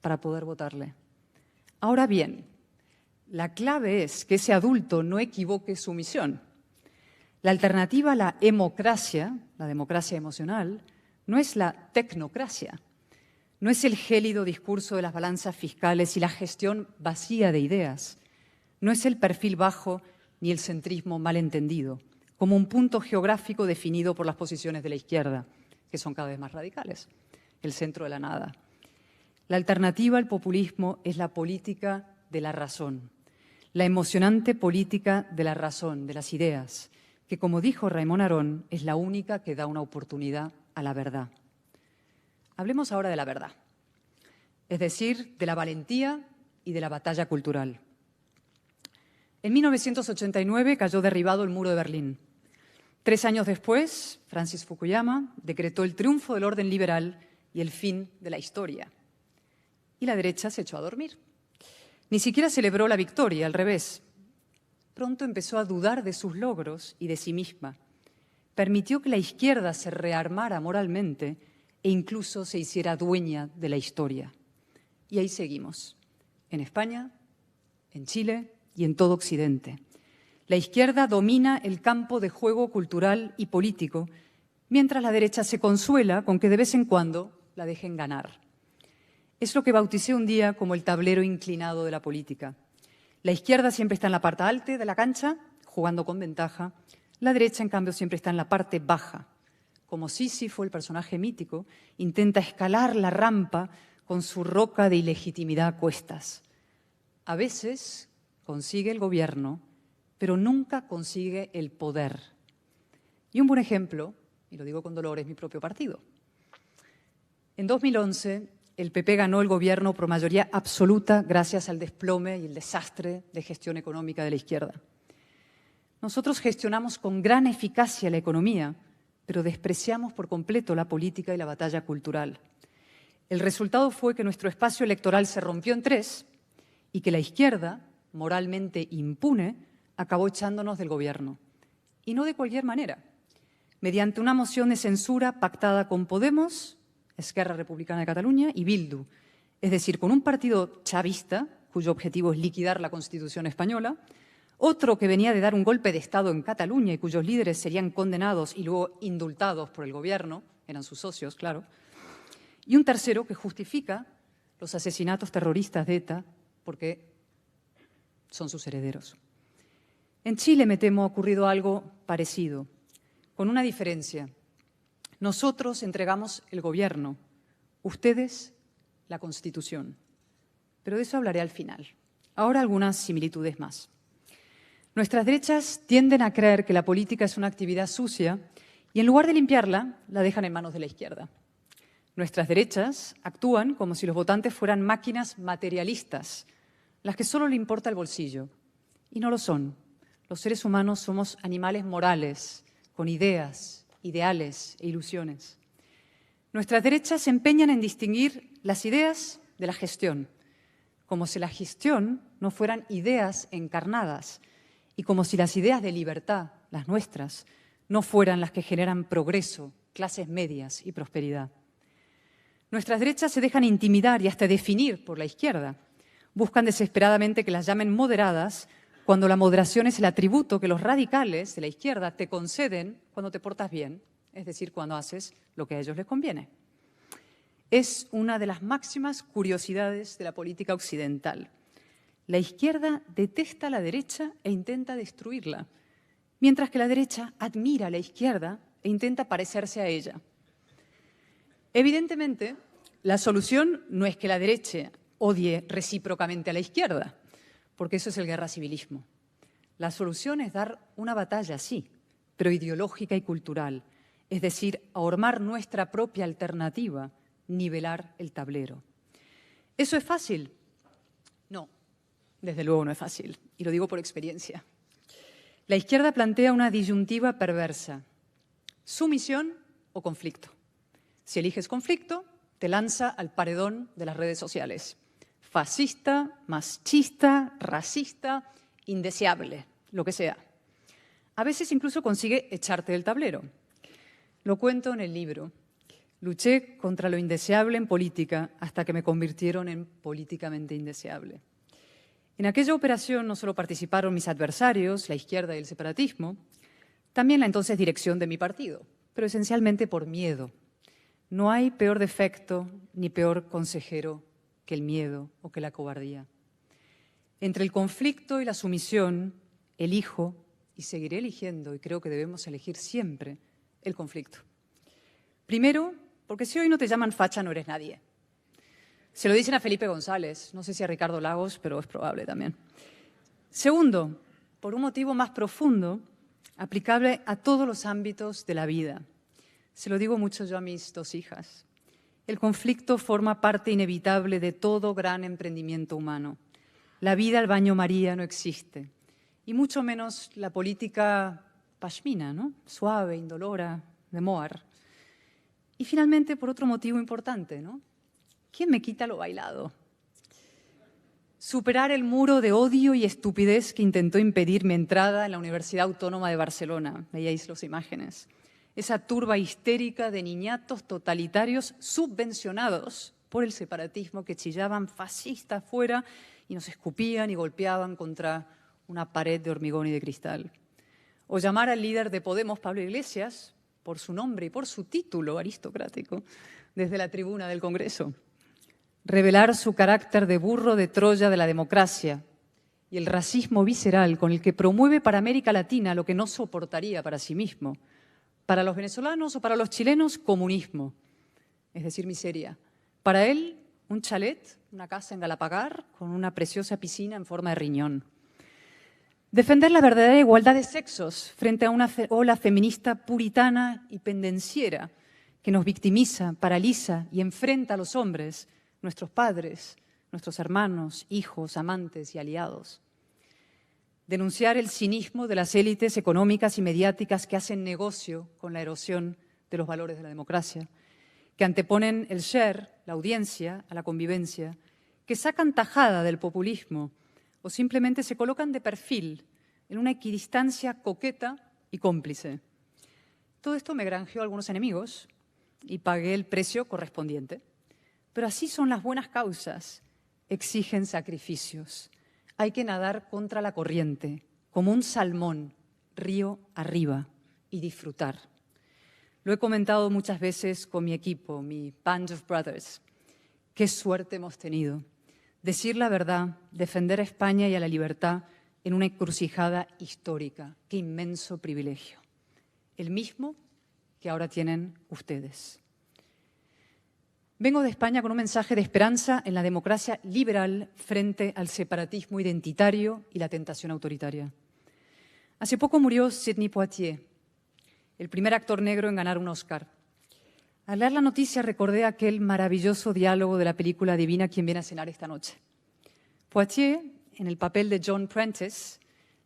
para poder votarle? Ahora bien, la clave es que ese adulto no equivoque su misión. La alternativa a la democracia emocional, no es la tecnocracia, no es el gélido discurso de las balanzas fiscales y la gestión vacía de ideas, no es el perfil bajo ni el centrismo malentendido, como un punto geográfico definido por las posiciones de la izquierda, que son cada vez más radicales, el centro de la nada. La alternativa al populismo es la política de la razón, la emocionante política de la razón, de las ideas, que, como dijo Raymond Aron, es la única que da una oportunidad a la verdad. Hablemos ahora de la verdad, es decir, de la valentía y de la batalla cultural. En 1989 cayó derribado el muro de Berlín. 3 años después, Francis Fukuyama decretó el triunfo del orden liberal y el fin de la historia. Y la derecha se echó a dormir. Ni siquiera celebró la victoria, al revés. Pronto empezó a dudar de sus logros y de sí misma. Permitió que la izquierda se rearmara moralmente e incluso se hiciera dueña de la historia. Y ahí seguimos, en España, en Chile y en todo Occidente. La izquierda domina el campo de juego cultural y político, mientras la derecha se consuela con que de vez en cuando la dejen ganar. Es lo que bauticé un día como el tablero inclinado de la política. La izquierda siempre está en la parte alta de la cancha, jugando con ventaja. La derecha, en cambio, siempre está en la parte baja. Como Sísifo, el personaje mítico, intenta escalar la rampa con su roca de ilegitimidad a cuestas. A veces consigue el gobierno, pero nunca consigue el poder. Y un buen ejemplo, y lo digo con dolor, es mi propio partido. En 2011, el PP ganó el gobierno por mayoría absoluta gracias al desplome y el desastre de gestión económica de la izquierda. Nosotros gestionamos con gran eficacia la economía, pero despreciamos por completo la política y la batalla cultural. El resultado fue que nuestro espacio electoral se rompió en 3 y que la izquierda, moralmente impune, acabó echándonos del gobierno. Y no de cualquier manera, mediante una moción de censura pactada con Podemos, Esquerra Republicana de Cataluña y Bildu, es decir, con un partido chavista, cuyo objetivo es liquidar la Constitución española, otro que venía de dar un golpe de Estado en Cataluña y cuyos líderes serían condenados y luego indultados por el gobierno, eran sus socios, claro, y un tercero que justifica los asesinatos terroristas de ETA porque son sus herederos. En Chile, me temo, ha ocurrido algo parecido, con una diferencia. Nosotros entregamos el gobierno, ustedes la Constitución. Pero de eso hablaré al final. Ahora algunas similitudes más. Nuestras derechas tienden a creer que la política es una actividad sucia y en lugar de limpiarla, la dejan en manos de la izquierda. Nuestras derechas actúan como si los votantes fueran máquinas materialistas, las que solo le importa el bolsillo. Y no lo son. Los seres humanos somos animales morales, con ideas, ideales e ilusiones. Nuestras derechas se empeñan en distinguir las ideas de la gestión, como si la gestión no fueran ideas encarnadas y como si las ideas de libertad, las nuestras, no fueran las que generan progreso, clases medias y prosperidad. Nuestras derechas se dejan intimidar y hasta definir por la izquierda. Buscan desesperadamente que las llamen moderadas cuando la moderación es el atributo que los radicales de la izquierda te conceden cuando te portas bien, es decir, cuando haces lo que a ellos les conviene. Es una de las máximas curiosidades de la política occidental. La izquierda detesta a la derecha e intenta destruirla, mientras que la derecha admira a la izquierda e intenta parecerse a ella. Evidentemente, la solución no es que la derecha odie recíprocamente a la izquierda, porque eso es el guerra-civilismo. La solución es dar una batalla, sí, pero ideológica y cultural, es decir, ahormar nuestra propia alternativa, nivelar el tablero. ¿Eso es fácil? No, desde luego no es fácil, y lo digo por experiencia. La izquierda plantea una disyuntiva perversa: sumisión o conflicto. Si eliges conflicto, te lanza al paredón de las redes sociales. Fascista, machista, racista, indeseable, lo que sea. A veces incluso consigue echarte del tablero. Lo cuento en el libro. Luché contra lo indeseable en política hasta que me convirtieron en políticamente indeseable. En aquella operación no solo participaron mis adversarios, la izquierda y el separatismo, también la entonces dirección de mi partido, pero esencialmente por miedo. No hay peor defecto ni peor consejero que el miedo o que la cobardía. Entre el conflicto y la sumisión, elijo y seguiré eligiendo, y creo que debemos elegir siempre, el conflicto. Primero, porque si hoy no te llaman facha, no eres nadie. Se lo dicen a Felipe González, no sé si a Ricardo Lagos, pero es probable también. Segundo, por un motivo más profundo, aplicable a todos los ámbitos de la vida. Se lo digo mucho yo a mis dos hijas. El conflicto forma parte inevitable de todo gran emprendimiento humano. La vida al baño María no existe, y mucho menos la política pashmina, ¿no? Suave, indolora, de Moar. Y finalmente, por otro motivo importante, ¿no? ¿Quién me quita lo bailado? Superar el muro de odio y estupidez que intentó impedir mi entrada en la Universidad Autónoma de Barcelona. Veíais las imágenes. Esa turba histérica de niñatos totalitarios subvencionados por el separatismo que chillaban fascista afuera y nos escupían y golpeaban contra una pared de hormigón y de cristal. O llamar al líder de Podemos, Pablo Iglesias, por su nombre y por su título aristocrático, desde la tribuna del Congreso. Revelar su carácter de burro de Troya de la democracia y el racismo visceral con el que promueve para América Latina lo que no soportaría para sí mismo. Para los venezolanos o para los chilenos, comunismo, es decir, miseria. Para él, un chalet, una casa en Galapagar con una preciosa piscina en forma de riñón. Defender la verdadera igualdad de sexos frente a una ola feminista puritana y pendenciera que nos victimiza, paraliza y enfrenta a los hombres, nuestros padres, nuestros hermanos, hijos, amantes y aliados. Denunciar el cinismo de las élites económicas y mediáticas que hacen negocio con la erosión de los valores de la democracia, que anteponen el share, la audiencia, a la convivencia, que sacan tajada del populismo o simplemente se colocan de perfil en una equidistancia coqueta y cómplice. Todo esto me granjeó algunos enemigos y pagué el precio correspondiente. Pero así son las buenas causas, exigen sacrificios. Hay que nadar contra la corriente, como un salmón, río arriba, y disfrutar. Lo he comentado muchas veces con mi equipo, mi Band of Brothers. Qué suerte hemos tenido. Decir la verdad, defender a España y a la libertad en una encrucijada histórica. Qué inmenso privilegio. El mismo que ahora tienen ustedes. Vengo de España con un mensaje de esperanza en la democracia liberal frente al separatismo identitario y la tentación autoritaria. Hace poco murió Sidney Poitier, el primer actor negro en ganar un Oscar. Al leer la noticia recordé aquel maravilloso diálogo de la película Adivina quién viene a cenar esta noche. Poitier, en el papel de John Prentice,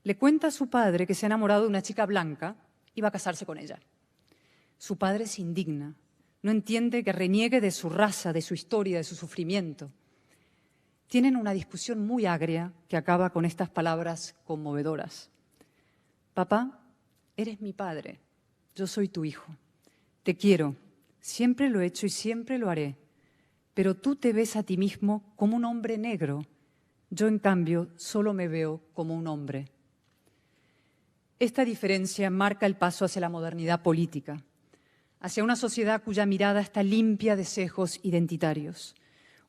le cuenta a su padre que se ha enamorado de una chica blanca y va a casarse con ella. Su padre se indigna. No entiende que reniegue de su raza, de su historia, de su sufrimiento. Tienen una discusión muy agria que acaba con estas palabras conmovedoras. Papá, eres mi padre, yo soy tu hijo. Te quiero, siempre lo he hecho y siempre lo haré, pero tú te ves a ti mismo como un hombre negro. Yo, en cambio, solo me veo como un hombre. Esta diferencia marca el paso hacia la modernidad política, hacia una sociedad cuya mirada está limpia de sesgos identitarios,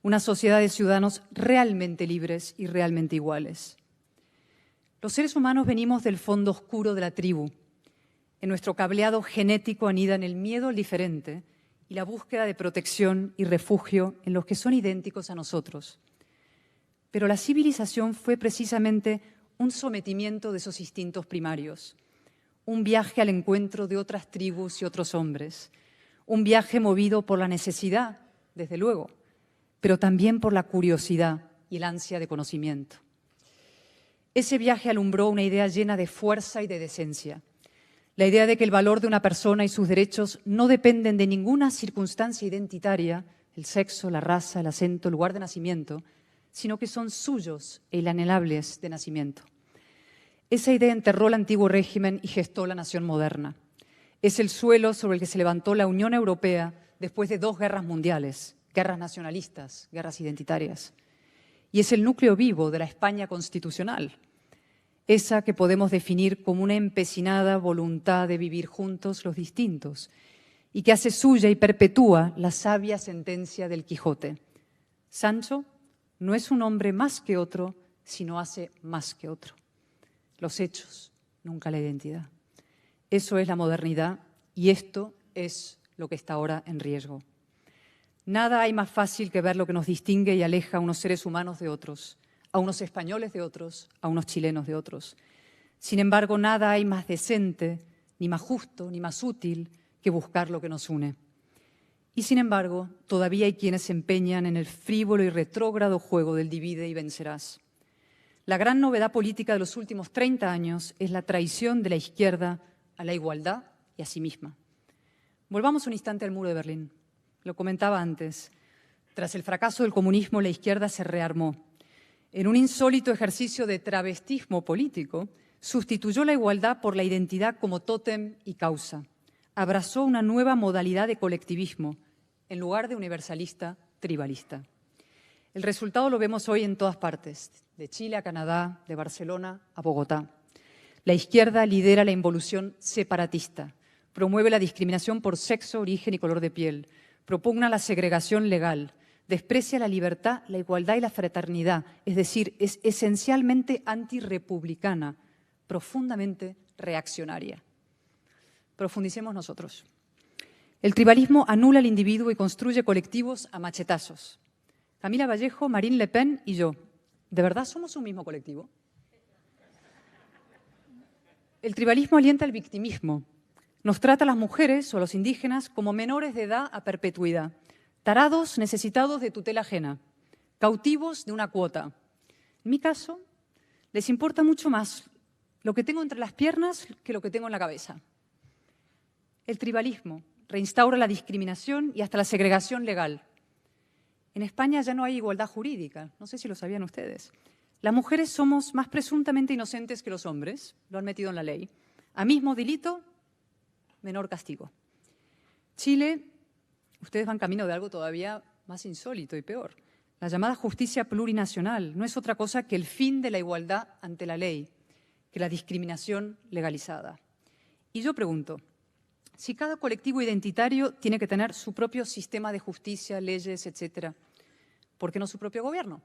una sociedad de ciudadanos realmente libres y realmente iguales. Los seres humanos venimos del fondo oscuro de la tribu. En nuestro cableado genético anidan el miedo al diferente y la búsqueda de protección y refugio en los que son idénticos a nosotros. Pero la civilización fue precisamente un sometimiento de esos instintos primarios, un viaje al encuentro de otras tribus y otros hombres, un viaje movido por la necesidad, desde luego, pero también por la curiosidad y el ansia de conocimiento. Ese viaje alumbró una idea llena de fuerza y de decencia, la idea de que el valor de una persona y sus derechos no dependen de ninguna circunstancia identitaria, el sexo, la raza, el acento, el lugar de nacimiento, sino que son suyos e inalienables de nacimiento. Esa idea enterró el antiguo régimen y gestó la nación moderna. Es el suelo sobre el que se levantó la Unión Europea después de 2 guerras mundiales, guerras nacionalistas, guerras identitarias. Y es el núcleo vivo de la España constitucional, esa que podemos definir como una empecinada voluntad de vivir juntos los distintos y que hace suya y perpetúa la sabia sentencia del Quijote. Sancho no es un hombre más que otro, sino hace más que otro. Los hechos, nunca la identidad. Eso es la modernidad y esto es lo que está ahora en riesgo. Nada hay más fácil que ver lo que nos distingue y aleja a unos seres humanos de otros, a unos españoles de otros, a unos chilenos de otros. Sin embargo, nada hay más decente, ni más justo, ni más útil que buscar lo que nos une. Y sin embargo, todavía hay quienes se empeñan en el frívolo y retrógrado juego del divide y vencerás. La gran novedad política de los últimos 30 años es la traición de la izquierda a la igualdad y a sí misma. Volvamos un instante al muro de Berlín. Lo comentaba antes. Tras el fracaso del comunismo, la izquierda se rearmó. En un insólito ejercicio de travestismo político, sustituyó la igualdad por la identidad como tótem y causa. Abrazó una nueva modalidad de colectivismo, en lugar de universalista, tribalista. El resultado lo vemos hoy en todas partes, de Chile a Canadá, de Barcelona a Bogotá. La izquierda lidera la involución separatista, promueve la discriminación por sexo, origen y color de piel, propugna la segregación legal, desprecia la libertad, la igualdad y la fraternidad, es decir, es esencialmente antirrepublicana, profundamente reaccionaria. Profundicemos nosotros. El tribalismo anula al individuo y construye colectivos a machetazos. Camila Vallejo, Marine Le Pen y yo, ¿de verdad somos un mismo colectivo? El tribalismo alienta el victimismo. Nos trata a las mujeres o a los indígenas como menores de edad a perpetuidad, tarados necesitados de tutela ajena, cautivos de una cuota. En mi caso, les importa mucho más lo que tengo entre las piernas que lo que tengo en la cabeza. El tribalismo reinstaura la discriminación y hasta la segregación legal. En España ya no hay igualdad jurídica, no sé si lo sabían ustedes. Las mujeres somos más presuntamente inocentes que los hombres, lo han metido en la ley. A mismo delito, menor castigo. Chile, ustedes van camino de algo todavía más insólito y peor. La llamada justicia plurinacional no es otra cosa que el fin de la igualdad ante la ley, que la discriminación legalizada. Y yo pregunto, si cada colectivo identitario tiene que tener su propio sistema de justicia, leyes, etcétera, ¿por qué no su propio gobierno?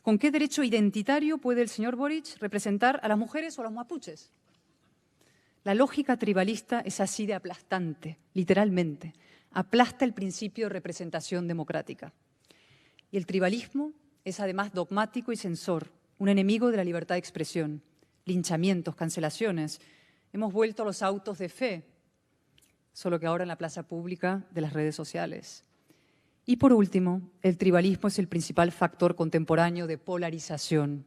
¿Con qué derecho identitario puede el señor Boric representar a las mujeres o a los mapuches? La lógica tribalista es así de aplastante, literalmente. Aplasta el principio de representación democrática. Y el tribalismo es además dogmático y censor, un enemigo de la libertad de expresión. Linchamientos, cancelaciones. Hemos vuelto a los autos de fe, solo que ahora en la plaza pública de las redes sociales. Y por último, el tribalismo es el principal factor contemporáneo de polarización.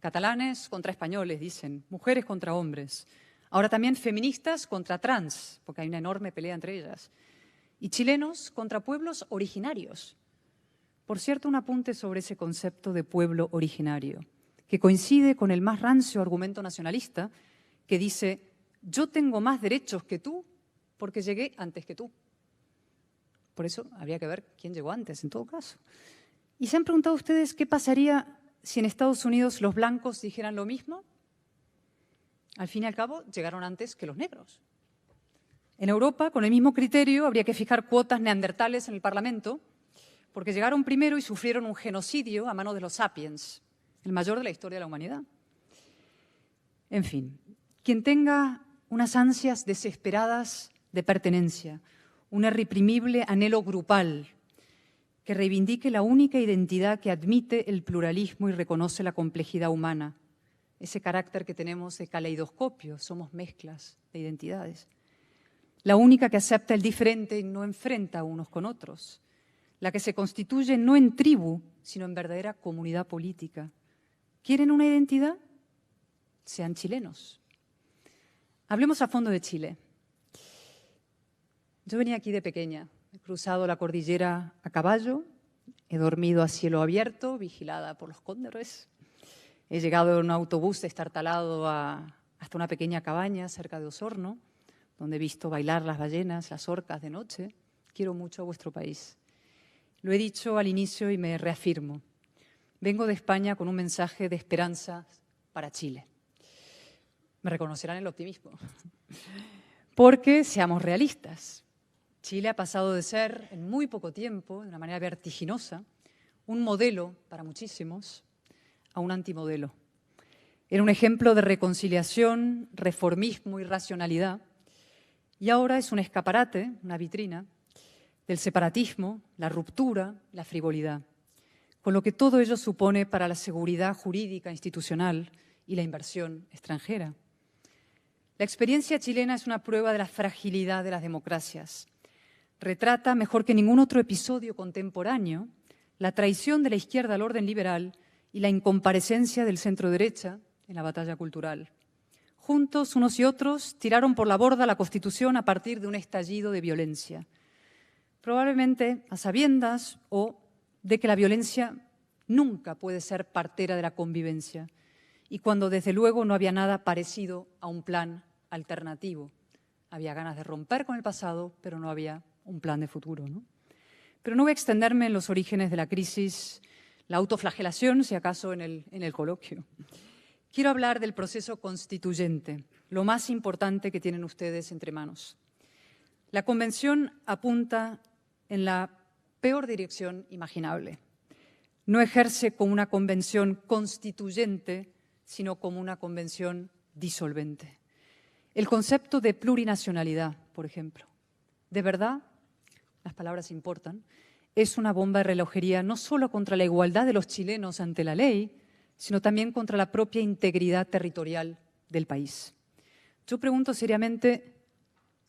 Catalanes contra españoles, dicen, mujeres contra hombres. Ahora también feministas contra trans, porque hay una enorme pelea entre ellas. Y chilenos contra pueblos originarios. Por cierto, un apunte sobre ese concepto de pueblo originario, que coincide con el más rancio argumento nacionalista que dice: yo tengo más derechos que tú porque llegué antes que tú. Por eso habría que ver quién llegó antes, en todo caso. ¿Y se han preguntado ustedes qué pasaría si en Estados Unidos los blancos dijeran lo mismo? Al fin y al cabo, llegaron antes que los negros. En Europa, con el mismo criterio, habría que fijar cuotas neandertales en el Parlamento, porque llegaron primero y sufrieron un genocidio a manos de los sapiens, el mayor de la historia de la humanidad. En fin, quien tenga unas ansias desesperadas de pertenencia, un irreprimible anhelo grupal que reivindique la única identidad que admite el pluralismo y reconoce la complejidad humana, ese carácter que tenemos de caleidoscopio, somos mezclas de identidades. La única que acepta el diferente y no enfrenta unos con otros, la que se constituye no en tribu, sino en verdadera comunidad política. ¿Quieren una identidad? Sean chilenos. Hablemos a fondo de Chile. Yo venía aquí de pequeña, he cruzado la cordillera a caballo, he dormido a cielo abierto, vigilada por los cóndores, he llegado en un autobús destartalado hasta una pequeña cabaña cerca de Osorno, donde he visto bailar las ballenas, las orcas de noche. Quiero mucho a vuestro país. Lo he dicho al inicio y me reafirmo. Vengo de España con un mensaje de esperanza para Chile. Me reconocerán el optimismo. Porque, seamos realistas, Chile ha pasado de ser, en muy poco tiempo, de una manera vertiginosa, un modelo para muchísimos, a un antimodelo. Era un ejemplo de reconciliación, reformismo y racionalidad, y ahora es un escaparate, una vitrina, del separatismo, la ruptura, la frivolidad, con lo que todo ello supone para la seguridad jurídica institucional y la inversión extranjera. La experiencia chilena es una prueba de la fragilidad de las democracias. Retrata, mejor que ningún otro episodio contemporáneo, la traición de la izquierda al orden liberal y la incomparecencia del centro-derecha en la batalla cultural. Juntos, unos y otros, tiraron por la borda la Constitución a partir de un estallido de violencia. Probablemente a sabiendas o de que la violencia nunca puede ser partera de la convivencia y cuando desde luego no había nada parecido a un plan alternativo. Había ganas de romper con el pasado, pero no había un plan de futuro, ¿no? Pero no voy a extenderme en los orígenes de la crisis, la autoflagelación, si acaso en el coloquio. Quiero hablar del proceso constituyente, lo más importante que tienen ustedes entre manos. La Convención apunta en la peor dirección imaginable. No ejerce como una convención constituyente, sino como una convención disolvente. El concepto de plurinacionalidad, por ejemplo, de verdad, las palabras importan, es una bomba de relojería no solo contra la igualdad de los chilenos ante la ley, sino también contra la propia integridad territorial del país. Yo pregunto seriamente,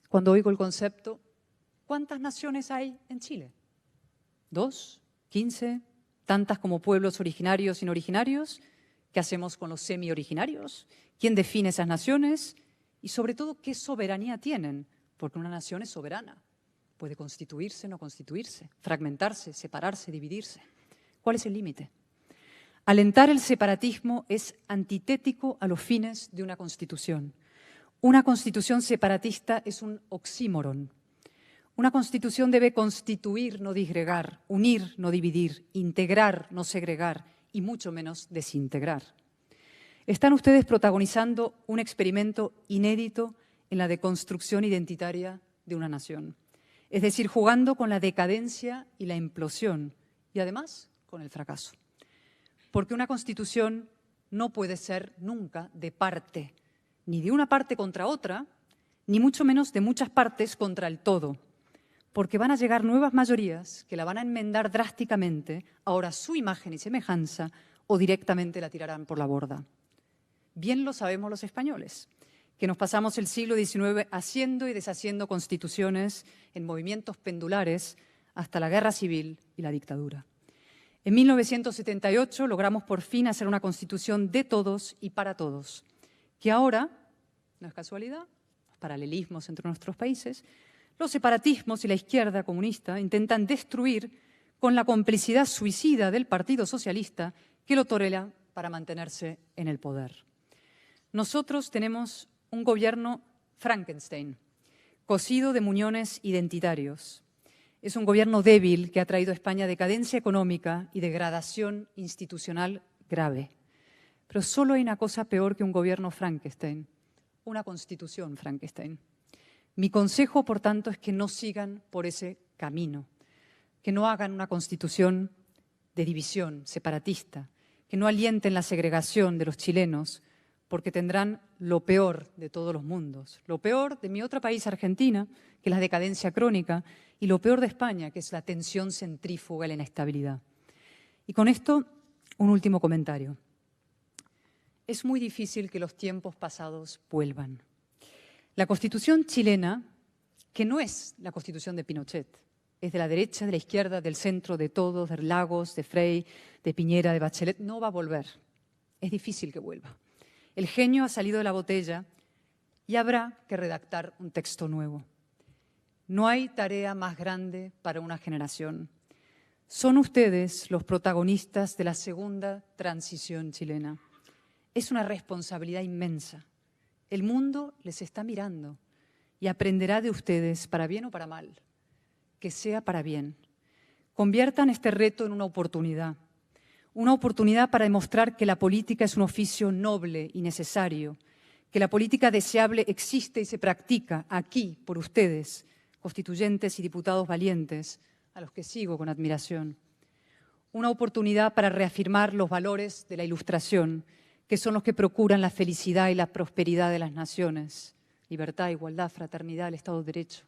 cuando oigo el concepto, ¿cuántas naciones hay en Chile? ¿2? ¿15? ¿Tantas como pueblos originarios y no originarios? ¿Qué hacemos con los semi-originarios? ¿Quién define esas naciones? Y sobre todo, ¿qué soberanía tienen? Porque una nación es soberana. Puede constituirse, no constituirse, fragmentarse, separarse, dividirse. ¿Cuál es el límite? Alentar el separatismo es antitético a los fines de una constitución. Una constitución separatista es un oxímoron. Una constitución debe constituir, no disgregar, unir, no dividir, integrar, no segregar y mucho menos desintegrar. Están ustedes protagonizando un experimento inédito en la deconstrucción identitaria de una nación. Es decir, jugando con la decadencia y la implosión y además con el fracaso. Porque una constitución no puede ser nunca de parte, ni de una parte contra otra, ni mucho menos de muchas partes contra el todo. Porque van a llegar nuevas mayorías que la van a enmendar drásticamente, ahora a su imagen y semejanza, o directamente la tirarán por la borda. Bien lo sabemos los españoles, que nos pasamos el siglo XIX haciendo y deshaciendo constituciones en movimientos pendulares hasta la guerra civil y la dictadura. En 1978 logramos por fin hacer una constitución de todos y para todos, que ahora, no es casualidad, los paralelismos entre nuestros países, los separatismos y la izquierda comunista intentan destruir con la complicidad suicida del Partido Socialista que lo tolera para mantenerse en el poder. Nosotros tenemos un gobierno Frankenstein, cosido de muñones identitarios. Es un gobierno débil que ha traído a España decadencia económica y degradación institucional grave. Pero solo hay una cosa peor que un gobierno Frankenstein, una constitución Frankenstein. Mi consejo, por tanto, es que no sigan por ese camino, que no hagan una constitución de división separatista, que no alienten la segregación de los chilenos, porque tendrán lo peor de todos los mundos, lo peor de mi otro país, Argentina, que es la decadencia crónica, y lo peor de España, que es la tensión centrífuga y la inestabilidad. Y con esto, un último comentario. Es muy difícil que los tiempos pasados vuelvan. La Constitución chilena, que no es la Constitución de Pinochet, es de la derecha, de la izquierda, del centro, de todos, de Lagos, de Frei, de Piñera, de Bachelet, no va a volver. Es difícil que vuelva. El genio ha salido de la botella y habrá que redactar un texto nuevo. No hay tarea más grande para una generación. Son ustedes los protagonistas de la segunda transición chilena. Es una responsabilidad inmensa. El mundo les está mirando y aprenderá de ustedes, para bien o para mal, que sea para bien. Conviertan este reto en una oportunidad para demostrar que la política es un oficio noble y necesario, que la política deseable existe y se practica aquí por ustedes, constituyentes y diputados valientes, a los que sigo con admiración. Una oportunidad para reafirmar los valores de la Ilustración, que son los que procuran la felicidad y la prosperidad de las naciones. Libertad, igualdad, fraternidad, el Estado de Derecho.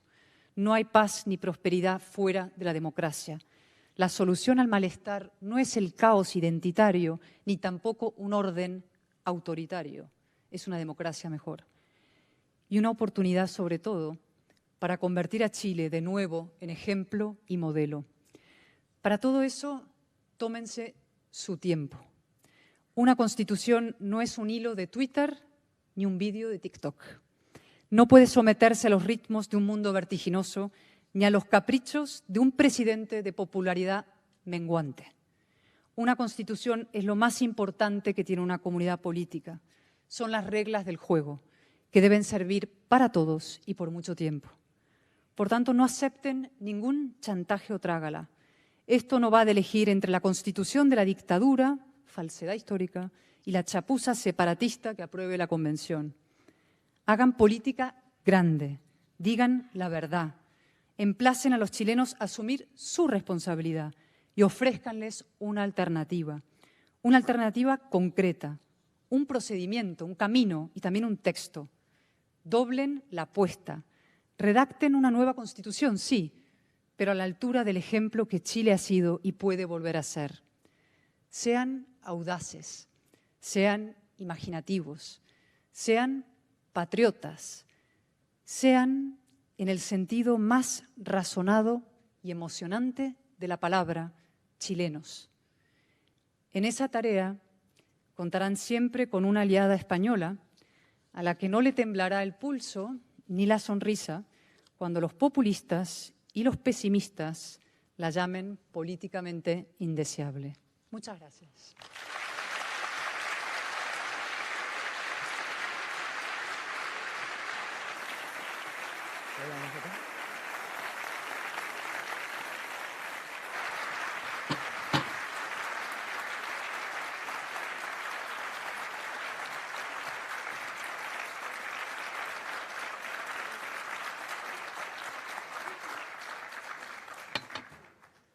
No hay paz ni prosperidad fuera de la democracia. La solución al malestar no es el caos identitario, ni tampoco un orden autoritario. Es una democracia mejor. Y una oportunidad, sobre todo, para convertir a Chile de nuevo en ejemplo y modelo. Para todo eso, tómense su tiempo. Una Constitución no es un hilo de Twitter ni un vídeo de TikTok. No puede someterse a los ritmos de un mundo vertiginoso ni a los caprichos de un presidente de popularidad menguante. Una Constitución es lo más importante que tiene una comunidad política. Son las reglas del juego, que deben servir para todos y por mucho tiempo. Por tanto, no acepten ningún chantaje o trágala. Esto no va de elegir entre la Constitución de la dictadura, falsedad histórica, y la chapuza separatista que apruebe la Convención. Hagan política grande, digan la verdad, emplacen a los chilenos a asumir su responsabilidad y ofrézcanles una alternativa concreta, un procedimiento, un camino y también un texto. Doblen la apuesta, redacten una nueva Constitución, sí, pero a la altura del ejemplo que Chile ha sido y puede volver a ser. Sean audaces, sean imaginativos, sean patriotas, sean, en el sentido más razonado y emocionante de la palabra, chilenos. En esa tarea contarán siempre con una aliada española a la que no le temblará el pulso ni la sonrisa cuando los populistas y los pesimistas la llamen políticamente indeseable. Muchas gracias.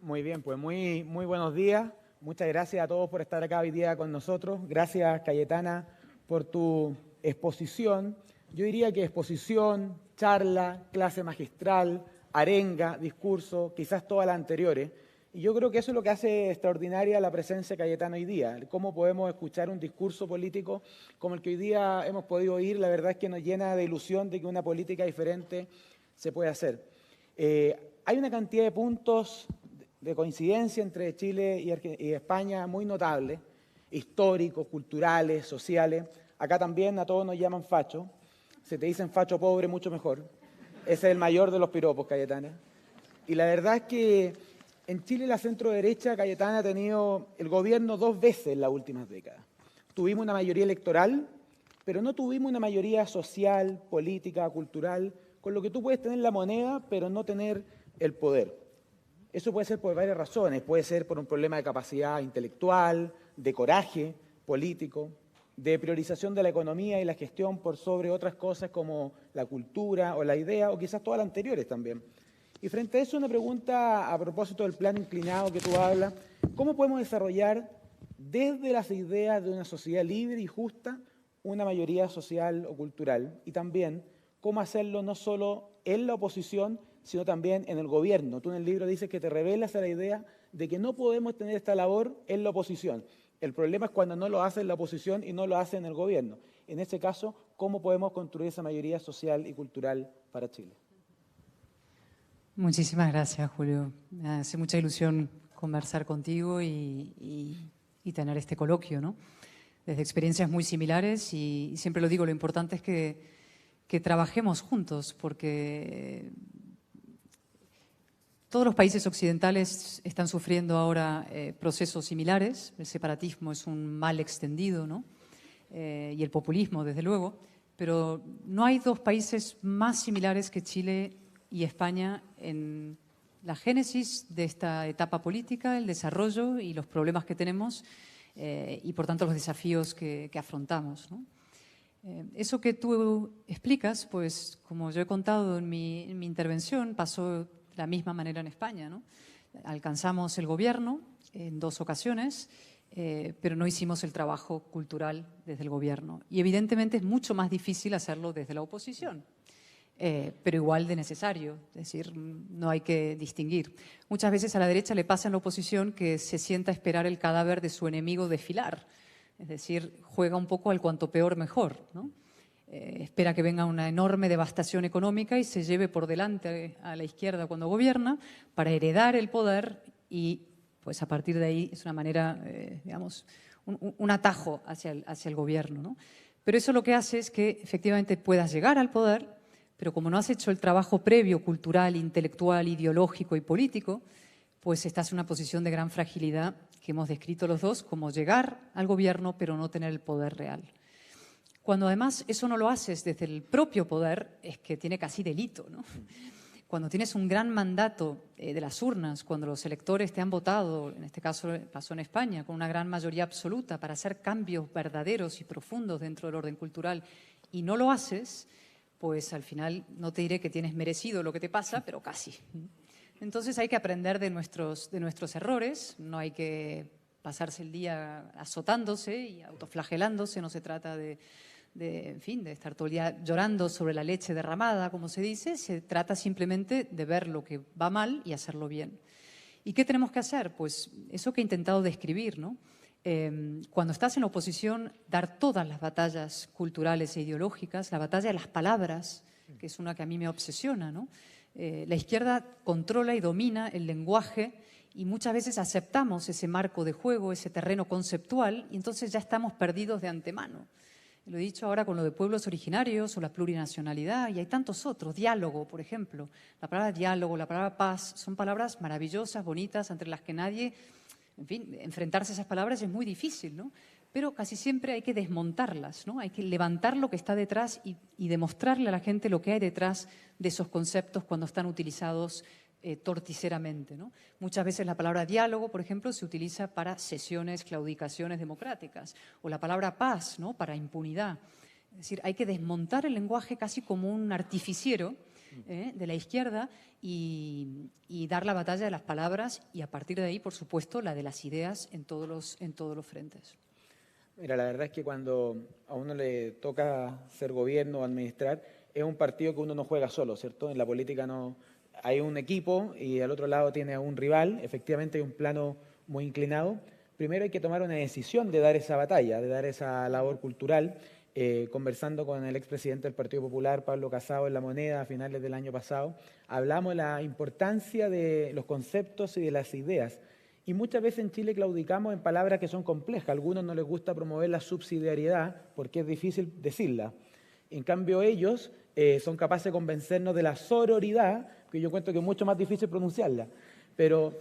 Muy bien, pues muy buenos días. Muchas gracias a todos por estar acá hoy día con nosotros. Gracias, Cayetana, por tu exposición. Yo diría que exposición, charla, clase magistral, arenga, discurso, quizás todas las anteriores. Y yo creo que eso es lo que hace extraordinaria la presencia de Cayetana hoy día. Cómo podemos escuchar un discurso político como el que hoy día hemos podido oír, la verdad es que nos llena de ilusión de que una política diferente se puede hacer. Hay una cantidad de puntos de coincidencia entre Chile y España muy notables, históricos, culturales, sociales. Acá también a todos nos llaman facho. Si te dicen facho pobre, mucho mejor. Ese es el mayor de los piropos, Cayetana. Y la verdad es que en Chile la centro-derecha, Cayetana, ha tenido el gobierno 2 veces en las últimas décadas. Tuvimos una mayoría electoral, pero no tuvimos una mayoría social, política, cultural, con lo que tú puedes tener la moneda, pero no tener el poder. Eso puede ser por varias razones. Puede ser por un problema de capacidad intelectual, de coraje político, de priorización de la economía y la gestión por sobre otras cosas como la cultura o la idea, o quizás todas las anteriores también. Y frente a eso, una pregunta a propósito del plano inclinado que tú hablas. ¿Cómo podemos desarrollar desde las ideas de una sociedad libre y justa una mayoría social o cultural y también cómo hacerlo no solo en la oposición, sino también en el gobierno. Tú en el libro dices que te revelas a la idea de que no podemos tener esta labor en la oposición. El problema es cuando no lo hace en la oposición y no lo hace en el gobierno. En este caso, ¿cómo podemos construir esa mayoría social y cultural para Chile? Muchísimas gracias, Julio. Me hace mucha ilusión conversar contigo y tener este coloquio, ¿no? Desde experiencias muy similares y siempre lo digo, lo importante es que trabajemos juntos porque todos los países occidentales están sufriendo ahora procesos similares. El separatismo es un mal extendido, ¿no? Y el populismo, desde luego. Pero no hay dos países más similares que Chile y España en la génesis de esta etapa política, el desarrollo y los problemas que tenemos y, por tanto, los desafíos que afrontamos, ¿no? Eso que tú explicas, pues, como yo he contado en mi intervención, pasó de la misma manera en España, ¿no? Alcanzamos el gobierno en 2 ocasiones, pero no hicimos el trabajo cultural desde el gobierno. Y evidentemente es mucho más difícil hacerlo desde la oposición, pero igual de necesario, es decir, no hay que distinguir. Muchas veces a la derecha le pasa en la oposición que se sienta a esperar el cadáver de su enemigo desfilar, es decir, juega un poco al cuanto peor mejor, ¿no? Espera que venga una enorme devastación económica y se lleve por delante a la izquierda cuando gobierna para heredar el poder y pues a partir de ahí es una manera, digamos, un atajo hacia el gobierno, ¿no? Pero eso lo que hace es que efectivamente puedas llegar al poder, pero como no has hecho el trabajo previo, cultural, intelectual, ideológico y político, pues estás en una posición de gran fragilidad que hemos descrito los dos, como llegar al gobierno pero no tener el poder real. Cuando además eso no lo haces desde el propio poder, es que tiene casi delito, ¿no? Cuando tienes un gran mandato de las urnas, cuando los electores te han votado, en este caso pasó en España, con una gran mayoría absoluta para hacer cambios verdaderos y profundos dentro del orden cultural y no lo haces, pues al final no te diré que tienes merecido lo que te pasa, pero casi. Entonces hay que aprender de nuestros errores, no hay que pasarse el día azotándose y autoflagelándose, no se trata en fin, de estar todo el día llorando sobre la leche derramada, como se dice, se trata simplemente de ver lo que va mal y hacerlo bien. ¿Y qué tenemos que hacer? Pues eso que he intentado describir, ¿no? Cuando estás en la oposición, dar todas las batallas culturales e ideológicas, la batalla de las palabras, que es una que a mí me obsesiona, ¿no? La izquierda controla y domina el lenguaje y muchas veces aceptamos ese marco de juego, ese terreno conceptual, y entonces ya estamos perdidos de antemano. Lo he dicho ahora con lo de pueblos originarios o la plurinacionalidad, y hay tantos otros. Diálogo, por ejemplo. La palabra diálogo, la palabra paz, son palabras maravillosas, bonitas, entre las que nadie... En fin, enfrentarse a esas palabras es muy difícil, ¿no? Pero casi siempre hay que desmontarlas, ¿no? Hay que levantar lo que está detrás y demostrarle a la gente lo que hay detrás de esos conceptos cuando están utilizados torticeramente, ¿no? Muchas veces la palabra diálogo, por ejemplo, se utiliza para sesiones, claudicaciones democráticas, o la palabra paz, ¿no? Para impunidad. Es decir, hay que desmontar el lenguaje casi como un artificiero de la izquierda y dar la batalla de las palabras y a partir de ahí, por supuesto, la de las ideas en todos los frentes. Mira, la verdad es que cuando a uno le toca ser gobierno o administrar, es un partido que uno no juega solo, ¿cierto? En la política no hay un equipo y al otro lado tiene a un rival, efectivamente hay un plano muy inclinado. Primero hay que tomar una decisión de dar esa batalla, de dar esa labor cultural. Conversando con el expresidente del Partido Popular, Pablo Casado, en La Moneda a finales del año pasado, hablamos de la importancia de los conceptos y de las ideas. Y muchas veces en Chile claudicamos en palabras que son complejas. A algunos no les gusta promover la subsidiariedad porque es difícil decirla. En cambio ellos son capaces de convencernos de la sororidad, que yo encuentro que es mucho más difícil pronunciarla. Pero,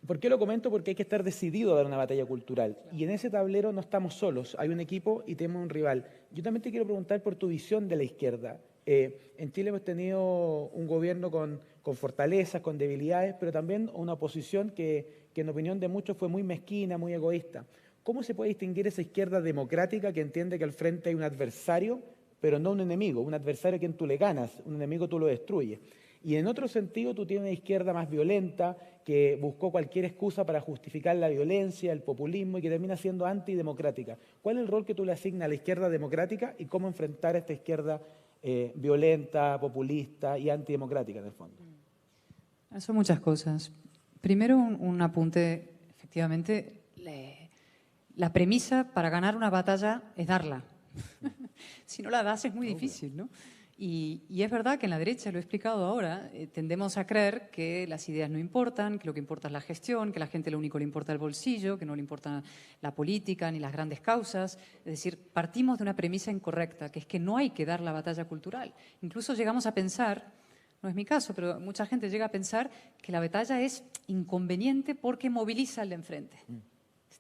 ¿por qué lo comento? Porque hay que estar decidido a dar una batalla cultural. Y en ese tablero no estamos solos, hay un equipo y tenemos un rival. Yo también te quiero preguntar por tu visión de la izquierda. En Chile hemos tenido un gobierno con fortalezas, con debilidades, pero también una oposición que en opinión de muchos fue muy mezquina, muy egoísta. ¿Cómo se puede distinguir esa izquierda democrática que entiende que al frente hay un adversario pero no un enemigo, un adversario a quien tú le ganas, un enemigo tú lo destruyes. Y en otro sentido tú tienes una izquierda más violenta que buscó cualquier excusa para justificar la violencia, el populismo y que termina siendo antidemocrática. ¿Cuál es el rol que tú le asignas a la izquierda democrática y cómo enfrentar a esta izquierda violenta, populista y antidemocrática en el fondo? Son muchas cosas. Primero, un apunte, efectivamente, la premisa para ganar una batalla es darla. Si no la das es muy difícil, ¿no? Y es verdad que en la derecha, lo he explicado ahora, tendemos a creer que las ideas no importan, que lo que importa es la gestión, que a la gente lo único le importa el bolsillo, que no le importa la política ni las grandes causas. Es decir, partimos de una premisa incorrecta, que es que no hay que dar la batalla cultural. Incluso llegamos a pensar, no es mi caso, pero mucha gente llega a pensar que la batalla es inconveniente porque moviliza al de enfrente.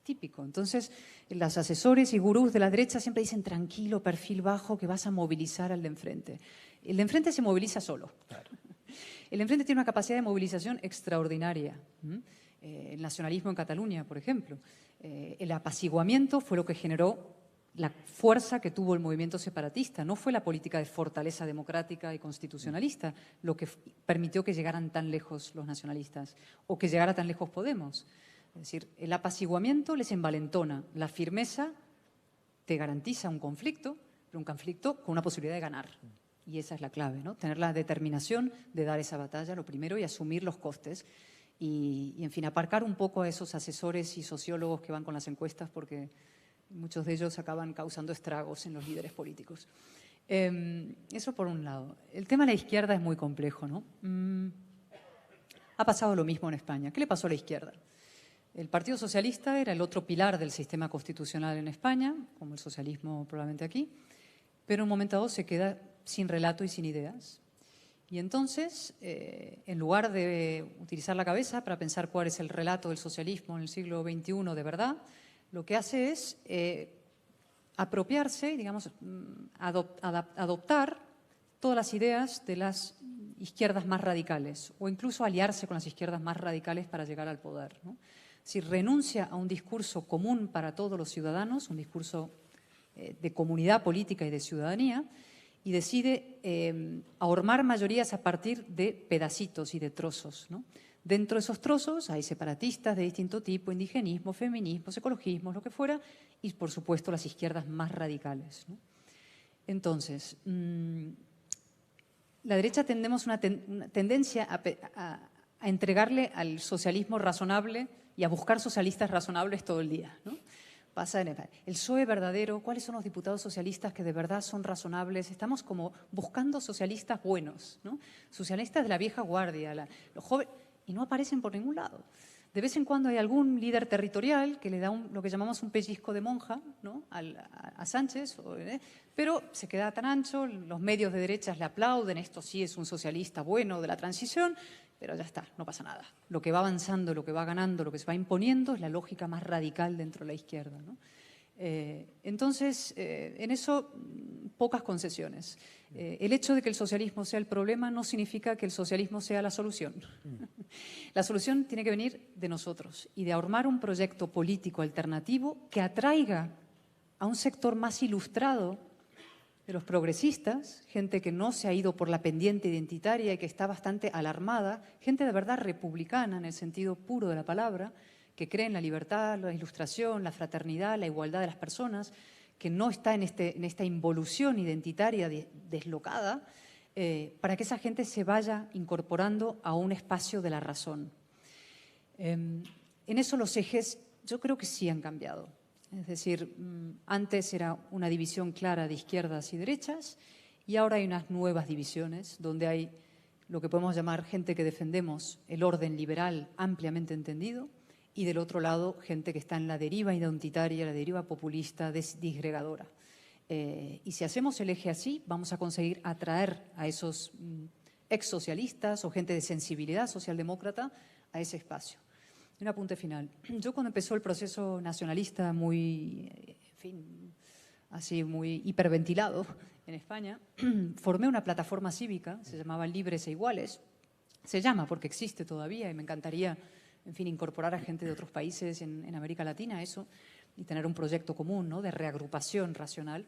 Típico. Entonces, los asesores y gurús de la derecha siempre dicen tranquilo, perfil bajo, que vas a movilizar al de enfrente. El de enfrente se moviliza solo. Claro. El de enfrente tiene una capacidad de movilización extraordinaria. El nacionalismo en Cataluña, por ejemplo. El apaciguamiento fue lo que generó la fuerza que tuvo el movimiento separatista. No fue la política de fortaleza democrática y constitucionalista lo que permitió que llegaran tan lejos los nacionalistas o que llegara tan lejos Podemos. Es decir, el apaciguamiento les envalentona, la firmeza te garantiza un conflicto, pero un conflicto con una posibilidad de ganar. Y esa es la clave, ¿no? Tener la determinación de dar esa batalla, lo primero, y asumir los costes. Y en fin, aparcar un poco a esos asesores y sociólogos que van con las encuestas, porque muchos de ellos acaban causando estragos en los líderes políticos. Eso por un lado. El tema de la izquierda es muy complejo, ¿no? Ha pasado lo mismo en España. ¿Qué le pasó a la izquierda? El Partido Socialista era el otro pilar del sistema constitucional en España, como el socialismo probablemente aquí, pero en un momento dado se queda sin relato y sin ideas. Y entonces, en lugar de utilizar la cabeza para pensar cuál es el relato del socialismo en el siglo XXI de verdad, lo que hace es apropiarse, digamos, adoptar todas las ideas de las izquierdas más radicales o incluso aliarse con las izquierdas más radicales para llegar al poder, ¿no? Si renuncia a un discurso común para todos los ciudadanos, un discurso de comunidad política y de ciudadanía, y decide ahormar mayorías a partir de pedacitos y de trozos, ¿no? Dentro de esos trozos hay separatistas de distinto tipo, indigenismo, feminismo, ecologismo, lo que fuera, y por supuesto las izquierdas más radicales, ¿no? Entonces, la derecha tendemos una tendencia a entregarle al socialismo razonable y a buscar socialistas razonables todo el día, ¿no? Pasa en el PSOE verdadero, ¿cuáles son los diputados socialistas que de verdad son razonables? Estamos como buscando socialistas buenos, ¿no? Socialistas de la vieja guardia, los jóvenes, y no aparecen por ningún lado. De vez en cuando hay algún líder territorial que le da lo que llamamos un pellizco de monja, ¿no? a Sánchez, pero se queda tan ancho, los medios de derechas le aplauden, esto sí es un socialista bueno de la transición, pero ya está, no pasa nada. Lo que va avanzando, lo que va ganando, lo que se va imponiendo es la lógica más radical dentro de la izquierda, ¿no? Entonces, en eso, pocas concesiones. El hecho de que el socialismo sea el problema no significa que el socialismo sea la solución. La solución tiene que venir de nosotros y de armar un proyecto político alternativo que atraiga a un sector más ilustrado de los progresistas, gente que no se ha ido por la pendiente identitaria y que está bastante alarmada, gente de verdad republicana en el sentido puro de la palabra, que cree en la libertad, la ilustración, la fraternidad, la igualdad de las personas, que no está en esta involución identitaria deslocada, para que esa gente se vaya incorporando a un espacio de la razón. En eso los ejes yo creo que sí han cambiado. Es decir, antes era una división clara de izquierdas y derechas y ahora hay unas nuevas divisiones donde hay lo que podemos llamar gente que defendemos el orden liberal ampliamente entendido y del otro lado gente que está en la deriva identitaria, la deriva populista, disgregadora. Y si hacemos el eje así, vamos a conseguir atraer a esos exsocialistas o gente de sensibilidad socialdemócrata a ese espacio. Un apunte final. Yo cuando empezó el proceso nacionalista muy, en fin, así muy hiperventilado en España, formé una plataforma cívica, se llamaba Libres e Iguales. Se llama porque existe todavía y me encantaría, en fin, incorporar a gente de otros países en América Latina a eso y tener un proyecto común, ¿no?, de reagrupación racional.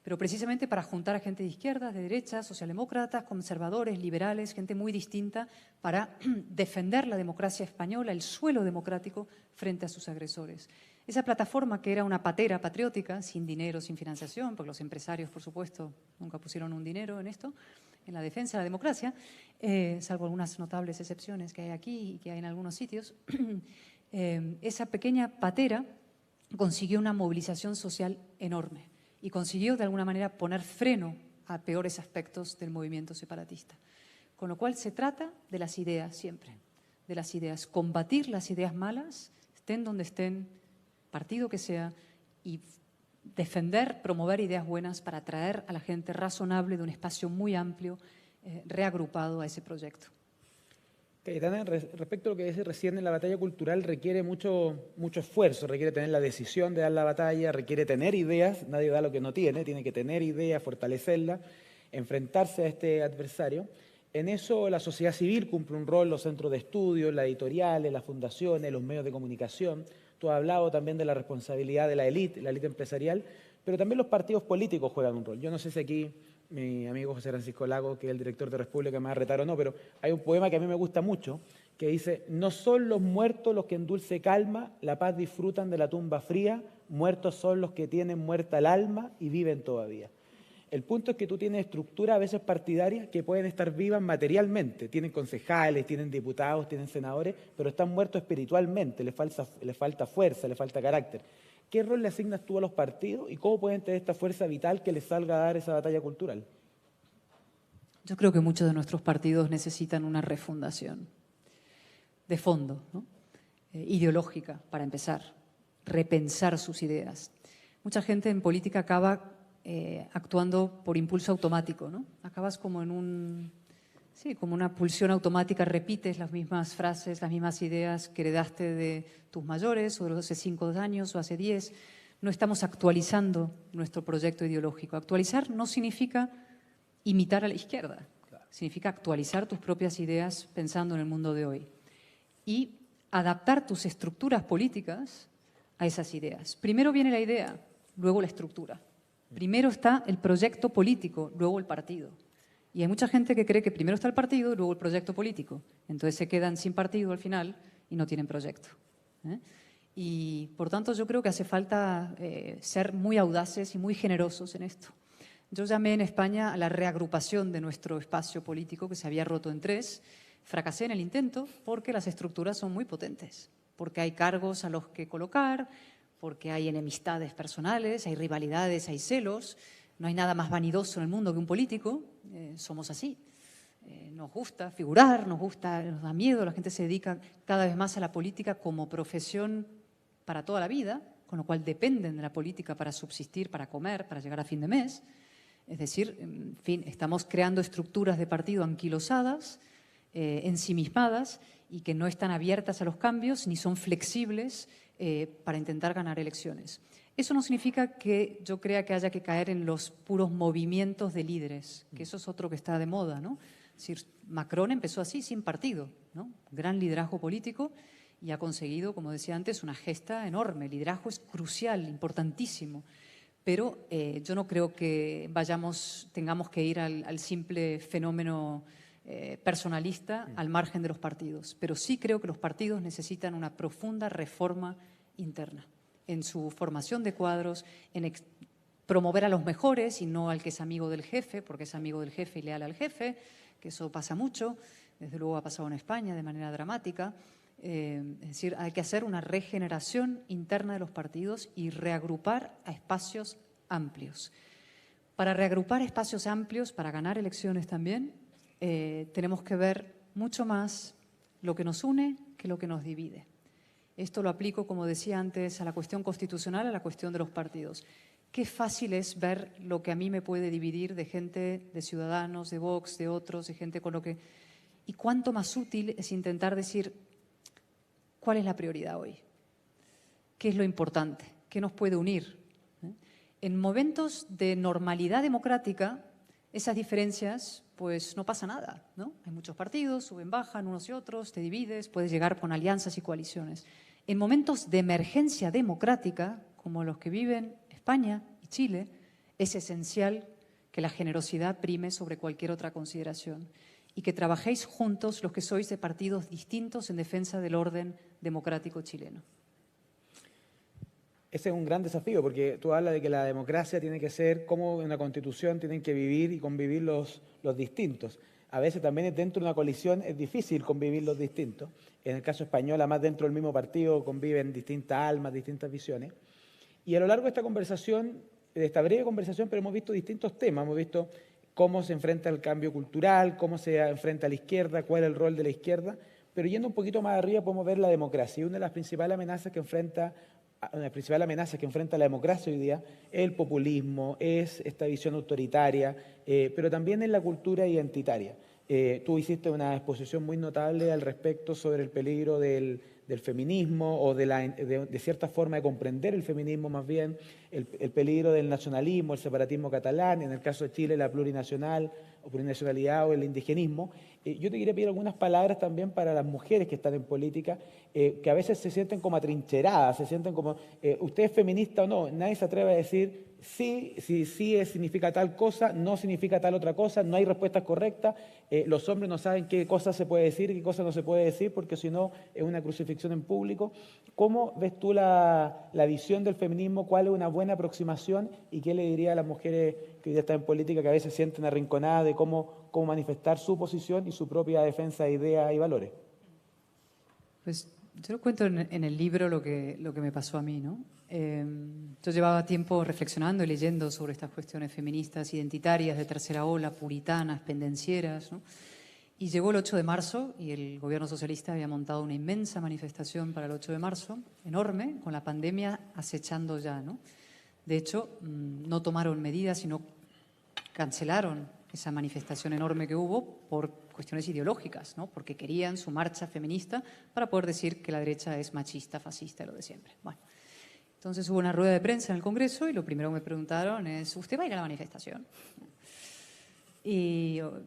pero precisamente para juntar a gente de izquierdas, de derechas, socialdemócratas, conservadores, liberales, gente muy distinta, para defender la democracia española, el suelo democrático, frente a sus agresores. Esa plataforma, que era una patera patriótica, sin dinero, sin financiación, porque los empresarios, por supuesto, nunca pusieron un dinero en esto, en la defensa de la democracia, salvo algunas notables excepciones que hay aquí y que hay en algunos sitios, esa pequeña patera consiguió una movilización social enorme y consiguió de alguna manera poner freno a peores aspectos del movimiento separatista. Con lo cual se trata de las ideas siempre, de las ideas, combatir las ideas malas, estén donde estén, partido que sea, y defender, promover ideas buenas para atraer a la gente razonable de un espacio muy amplio, reagrupado a ese proyecto. Cayetana, respecto a lo que dice recién, la batalla cultural requiere mucho esfuerzo, requiere tener la decisión de dar la batalla, requiere tener ideas, nadie da lo que no tiene que tener ideas, fortalecerlas, enfrentarse a este adversario. En eso la sociedad civil cumple un rol, los centros de estudio, las editoriales, las fundaciones, los medios de comunicación. Tú has hablado también de la responsabilidad de la élite empresarial, pero también los partidos políticos juegan un rol. Yo no sé si aquí mi amigo José Francisco Lago, que es el director de República, me va a retar o no, pero hay un poema que a mí me gusta mucho, que dice: no son los muertos los que en dulce calma la paz disfrutan de la tumba fría, muertos son los que tienen muerta el alma y viven todavía. El punto es que tú tienes estructuras a veces partidarias que pueden estar vivas materialmente, tienen concejales, tienen diputados, tienen senadores, pero están muertos espiritualmente, les falta fuerza, les falta carácter. ¿Qué rol le asignas tú a los partidos y cómo pueden tener esta fuerza vital que les salga a dar esa batalla cultural? Yo creo que muchos de nuestros partidos necesitan una refundación de fondo, ¿no? Ideológica, para empezar, repensar sus ideas. Mucha gente en política acaba actuando por impulso automático, ¿no? Acabas como en como una pulsión automática, repites las mismas frases, las mismas ideas que heredaste de tus mayores, o de hace 5 años o hace 10. No estamos actualizando nuestro proyecto ideológico. Actualizar no significa imitar a la izquierda, significa actualizar tus propias ideas pensando en el mundo de hoy y adaptar tus estructuras políticas a esas ideas. Primero viene la idea, luego la estructura. Primero está el proyecto político, luego el partido. Y hay mucha gente que cree que primero está el partido y luego el proyecto político. Entonces se quedan sin partido al final y no tienen proyecto. Y por tanto yo creo que hace falta ser muy audaces y muy generosos en esto. Yo llamé en España a la reagrupación de nuestro espacio político, que se había roto en 3. Fracasé en el intento porque las estructuras son muy potentes, porque hay cargos a los que colocar, porque hay enemistades personales, hay rivalidades, hay celos. No hay nada más vanidoso en el mundo que un político. Somos así. Nos gusta figurar, nos da miedo. La gente se dedica cada vez más a la política como profesión para toda la vida, con lo cual dependen de la política para subsistir, para comer, para llegar a fin de mes. Es decir, en fin, estamos creando estructuras de partido anquilosadas, ensimismadas, y que no están abiertas a los cambios ni son flexibles para intentar ganar elecciones. Eso no significa que yo crea que haya que caer en los puros movimientos de líderes, que eso es otro que está de moda, ¿no? Es decir, Macron empezó así, sin partido, ¿no? Gran liderazgo político y ha conseguido, como decía antes, una gesta enorme. El liderazgo es crucial, importantísimo, pero yo no creo que tengamos que ir al simple fenómeno personalista al margen de los partidos, pero sí creo que los partidos necesitan una profunda reforma interna en su formación de cuadros, en promover a los mejores y no al que es amigo del jefe, porque es amigo del jefe y leal al jefe, que eso pasa mucho, desde luego ha pasado en España de manera dramática. Es decir, hay que hacer una regeneración interna de los partidos y reagrupar a espacios amplios. Para reagrupar espacios amplios, para ganar elecciones también, tenemos que ver mucho más lo que nos une que lo que nos divide. Esto lo aplico, como decía antes, a la cuestión constitucional, a la cuestión de los partidos. Qué fácil es ver lo que a mí me puede dividir de gente, de Ciudadanos, de Vox, de otros, de gente con lo que... Y cuánto más útil es intentar decir cuál es la prioridad hoy, qué es lo importante, qué nos puede unir. En momentos de normalidad democrática, esas diferencias, pues no pasa nada, ¿no? Hay muchos partidos, suben, bajan unos y otros, te divides, puedes llegar con alianzas y coaliciones. En momentos de emergencia democrática, como los que viven España y Chile, Es esencial que la generosidad prime sobre cualquier otra consideración y que trabajéis juntos los que sois de partidos distintos en defensa del orden democrático chileno. Ese es un gran desafío, porque tú hablas de que la democracia tiene que ser como una constitución, tienen que vivir y convivir los distintos. A veces también dentro de una coalición es difícil convivir los distintos. En el caso español, además dentro del mismo partido conviven distintas almas, distintas visiones. Y a lo largo de esta conversación, de esta breve conversación, pero hemos visto distintos temas. Hemos visto cómo se enfrenta el cambio cultural, cómo se enfrenta a la izquierda, cuál es el rol de la izquierda. Pero yendo un poquito más arriba podemos ver la democracia. Y una de las principales amenazas que enfrenta la democracia hoy día es el populismo, es esta visión autoritaria, pero también es la cultura identitaria. Tú hiciste una exposición muy notable al respecto sobre el peligro del feminismo o de cierta forma de comprender el feminismo más bien, el peligro del nacionalismo, el separatismo catalán, en el caso de Chile la plurinacional o plurinacionalidad o el indigenismo. Yo te quería pedir algunas palabras también para las mujeres que están en política, que a veces se sienten como atrincheradas, se sienten como, ¿usted es feminista o no? Nadie se atreve a decir sí significa tal cosa, no significa tal otra cosa, no hay respuestas correctas, los hombres no saben qué cosa se puede decir y qué cosa no se puede decir, porque si no es una crucifixión en público. ¿Cómo ves tú la visión del feminismo? ¿Cuál es una buena aproximación? ¿Y qué le diría a las mujeres que hoy están en política, que a veces se sienten arrinconadas de cómo manifestar su posición y su propia defensa de ideas y valores? Pues yo lo cuento en el libro lo que me pasó a mí, ¿no? Yo llevaba tiempo reflexionando y leyendo sobre estas cuestiones feministas, identitarias, de tercera ola, puritanas, pendencieras, ¿no? Y llegó el 8 de marzo y el gobierno socialista había montado una inmensa manifestación para el 8 de marzo, enorme, con la pandemia acechando ya, ¿no? De hecho, no tomaron medidas, sino cancelaron esa manifestación enorme que hubo por cuestiones ideológicas, ¿no? Porque querían su marcha feminista para poder decir que la derecha es machista, fascista, lo de siempre. Bueno, entonces hubo una rueda de prensa en el Congreso y lo primero que me preguntaron es, ¿usted va a ir a la manifestación? Y yo,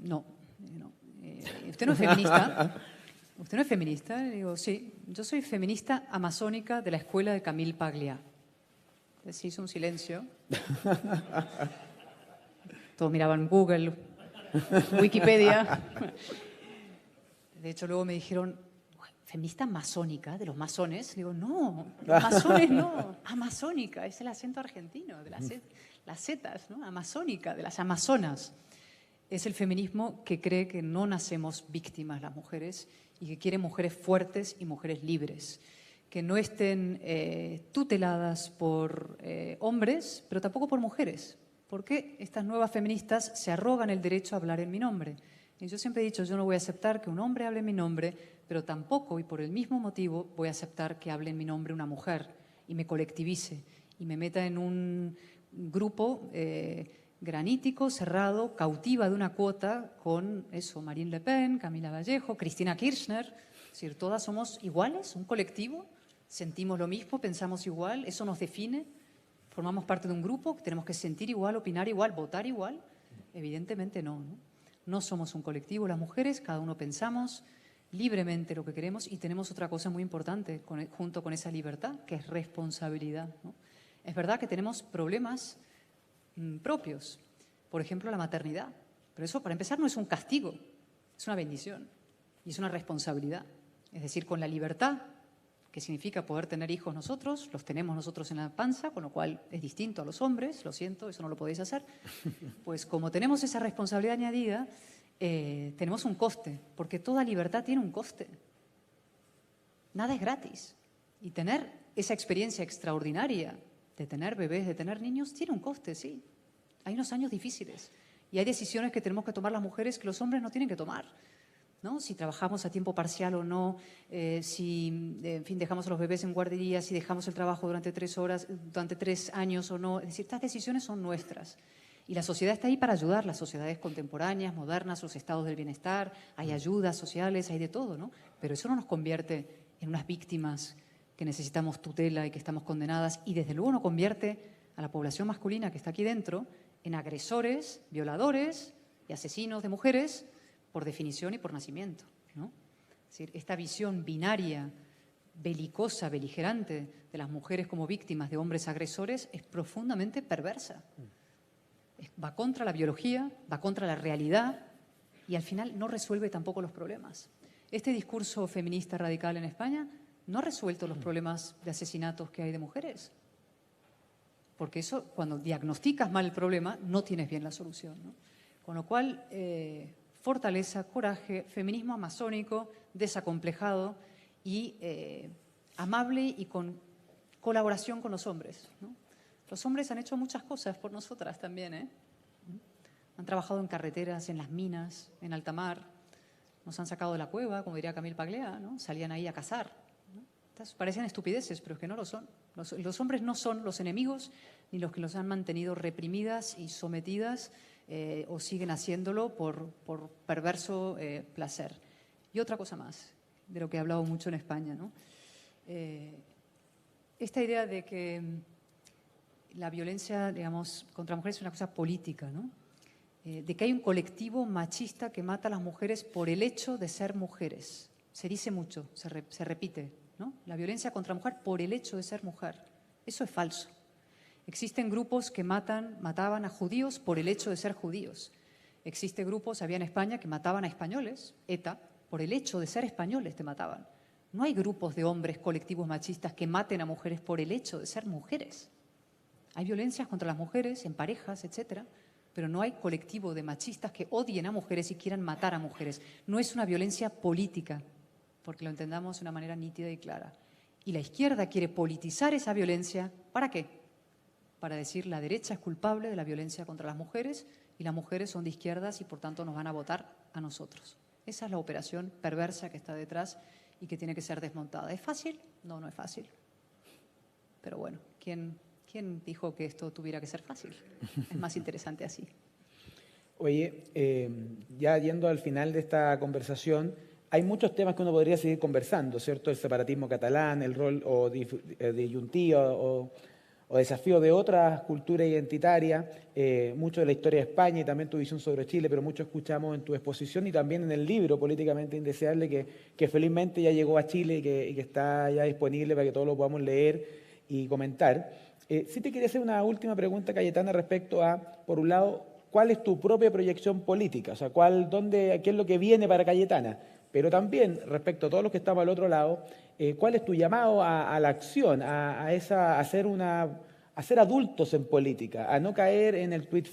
no. ¿Usted no es feminista? ¿Usted no es feminista? Le digo, sí, yo soy feminista amazónica de la escuela de Camille Paglia. Se hizo un silencio. Todos miraban Google, Wikipedia. De hecho, luego me dijeron, ¿feminista amazónica de los masones? Digo, no, masones no, amazónica, es el acento argentino, de las zetas, ¿no? Amazónica, de las amazonas. Es el feminismo que cree que no nacemos víctimas las mujeres y que quiere mujeres fuertes y mujeres libres, que no estén tuteladas por hombres, pero tampoco por mujeres. Porque estas nuevas feministas se arrogan el derecho a hablar en mi nombre. Y yo siempre he dicho, yo no voy a aceptar que un hombre hable en mi nombre, pero tampoco, y por el mismo motivo, voy a aceptar que hable en mi nombre una mujer y me colectivice y me meta en un grupo granítico, cerrado, cautiva de una cuota con eso, Marine Le Pen, Camila Vallejo, Cristina Kirchner. Es decir, todas somos iguales, un colectivo, sentimos lo mismo, pensamos igual, eso nos define. ¿Formamos parte de un grupo? ¿Tenemos que sentir igual, opinar igual, votar igual? Evidentemente no, ¿no? No somos un colectivo. Las mujeres, cada uno pensamos libremente lo que queremos y tenemos otra cosa muy importante junto con esa libertad, que es responsabilidad, ¿no? Es verdad que tenemos problemas propios, por ejemplo, la maternidad. Pero eso, para empezar, no es un castigo, es una bendición y es una responsabilidad. Es decir, con la libertad, que significa poder tener hijos nosotros, los tenemos nosotros en la panza, con lo cual es distinto a los hombres, lo siento, eso no lo podéis hacer. Pues como tenemos esa responsabilidad añadida, tenemos un coste, porque toda libertad tiene un coste. Nada es gratis. Y tener esa experiencia extraordinaria de tener bebés, de tener niños, tiene un coste, sí. Hay unos años difíciles y hay decisiones que tenemos que tomar las mujeres que los hombres no tienen que tomar, ¿no? Si trabajamos a tiempo parcial o no, si en fin, dejamos a los bebés en guardería, si dejamos el trabajo durante 3 horas, durante 3 años o no. Es decir, estas decisiones son nuestras. Y la sociedad está ahí para ayudar, las sociedades contemporáneas, modernas, los estados del bienestar, hay ayudas sociales, hay de todo, ¿no? Pero eso no nos convierte en unas víctimas que necesitamos tutela y que estamos condenadas, y desde luego no convierte a la población masculina que está aquí dentro en agresores, violadores y asesinos de mujeres por definición y por nacimiento, ¿no? Es decir, esta visión binaria belicosa, beligerante de las mujeres como víctimas de hombres agresores es profundamente perversa. Va contra la biología, va contra la realidad y al final no resuelve tampoco los problemas. Este discurso feminista radical en España no ha resuelto los problemas de asesinatos que hay de mujeres. Porque eso, cuando diagnosticas mal el problema, no tienes bien la solución, ¿no? Con lo cual, fortaleza, coraje, feminismo amazónico, desacomplejado y amable y con colaboración con los hombres, ¿no? Los hombres han hecho muchas cosas por nosotras también, ¿eh? Han trabajado en carreteras, en las minas, en alta mar, nos han sacado de la cueva, como diría Camille Paglia, ¿no? Salían ahí a cazar, ¿no? Estas parecen estupideces, pero es que no lo son. Los hombres no son los enemigos ni los que los han mantenido reprimidas y sometidas o siguen haciéndolo por perverso placer. Y otra cosa más, de lo que he hablado mucho en España, ¿no? Esta idea de que la violencia, digamos, contra mujeres es una cosa política, ¿no? De que hay un colectivo machista que mata a las mujeres por el hecho de ser mujeres. Se dice mucho, se repite, ¿no? La violencia contra la mujer por el hecho de ser mujer. Eso es falso. Existen grupos que mataban a judíos por el hecho de ser judíos. Existen grupos, había en España, que mataban a españoles, ETA, por el hecho de ser españoles te mataban. No hay grupos de hombres, colectivos machistas que maten a mujeres por el hecho de ser mujeres. Hay violencias contra las mujeres, en parejas, etcétera, pero no hay colectivo de machistas que odien a mujeres y quieran matar a mujeres. No es una violencia política, porque lo entendamos de una manera nítida y clara. Y la izquierda quiere politizar esa violencia, ¿para qué? Para decir la derecha es culpable de la violencia contra las mujeres y las mujeres son de izquierdas y por tanto nos van a votar a nosotros. Esa es la operación perversa que está detrás y que tiene que ser desmontada. ¿Es fácil? No, no es fácil. Pero bueno, ¿quién dijo que esto tuviera que ser fácil? Es más interesante así. Oye, ya yendo al final de esta conversación, hay muchos temas que uno podría seguir conversando, ¿cierto? El separatismo catalán, el rol o disyuntiva o desafío de otras culturas identitarias, mucho de la historia de España y también tu visión sobre Chile, pero mucho escuchamos en tu exposición y también en el libro Políticamente Indeseable, que felizmente ya llegó a Chile y que está ya disponible para que todos lo podamos leer y comentar. Sí te quería hacer una última pregunta, Cayetana, respecto a, por un lado, ¿cuál es tu propia proyección política? O sea, qué es lo que viene para Cayetana? Pero también, respecto a todos los que estamos al otro lado, ¿cuál es tu llamado a la acción, a ser adultos en política, a no caer en el tuit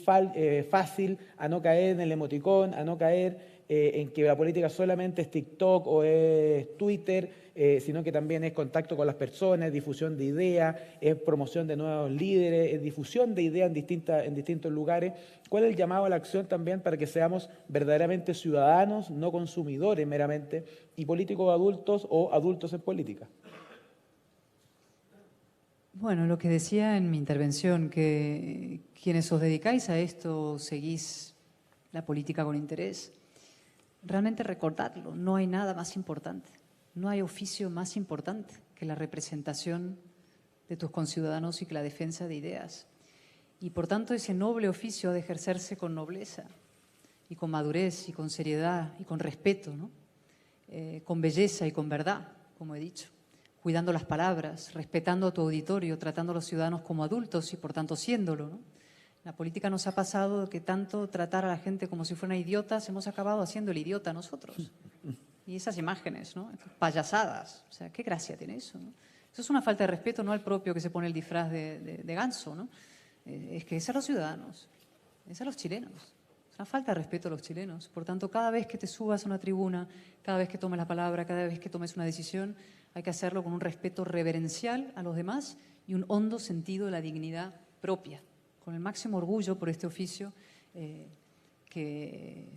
fácil, a no caer en el emoticón, a no caer en que la política solamente es TikTok o es Twitter, sino que también es contacto con las personas, es difusión de ideas, es promoción de nuevos líderes, es difusión de ideas en distintos lugares? ¿Cuál es el llamado a la acción también para que seamos verdaderamente ciudadanos, no consumidores meramente, y políticos adultos o adultos en política? Bueno, lo que decía en mi intervención, que quienes os dedicáis a esto, seguís la política con interés, realmente recordadlo, no hay nada más importante, no hay oficio más importante que la representación de tus conciudadanos y que la defensa de ideas. Y por tanto ese noble oficio ha de ejercerse con nobleza y con madurez y con seriedad y con respeto, ¿no? Con belleza y con verdad, como he dicho, cuidando las palabras, respetando a tu auditorio, tratando a los ciudadanos como adultos y por tanto siéndolo, ¿no? La política nos ha pasado que tanto tratar a la gente como si fueran idiotas, hemos acabado haciendo el idiota nosotros. Y esas imágenes, ¿no? Payasadas, o sea, ¿qué gracia tiene eso, ¿no? Eso es una falta de respeto, no al propio que se pone el disfraz de ganso, ¿no? Es que es a los ciudadanos, es a los chilenos. Es una falta de respeto a los chilenos. Por tanto, cada vez que te subas a una tribuna, cada vez que tomes la palabra, cada vez que tomes una decisión, hay que hacerlo con un respeto reverencial a los demás y un hondo sentido de la dignidad propia, con el máximo orgullo por este oficio que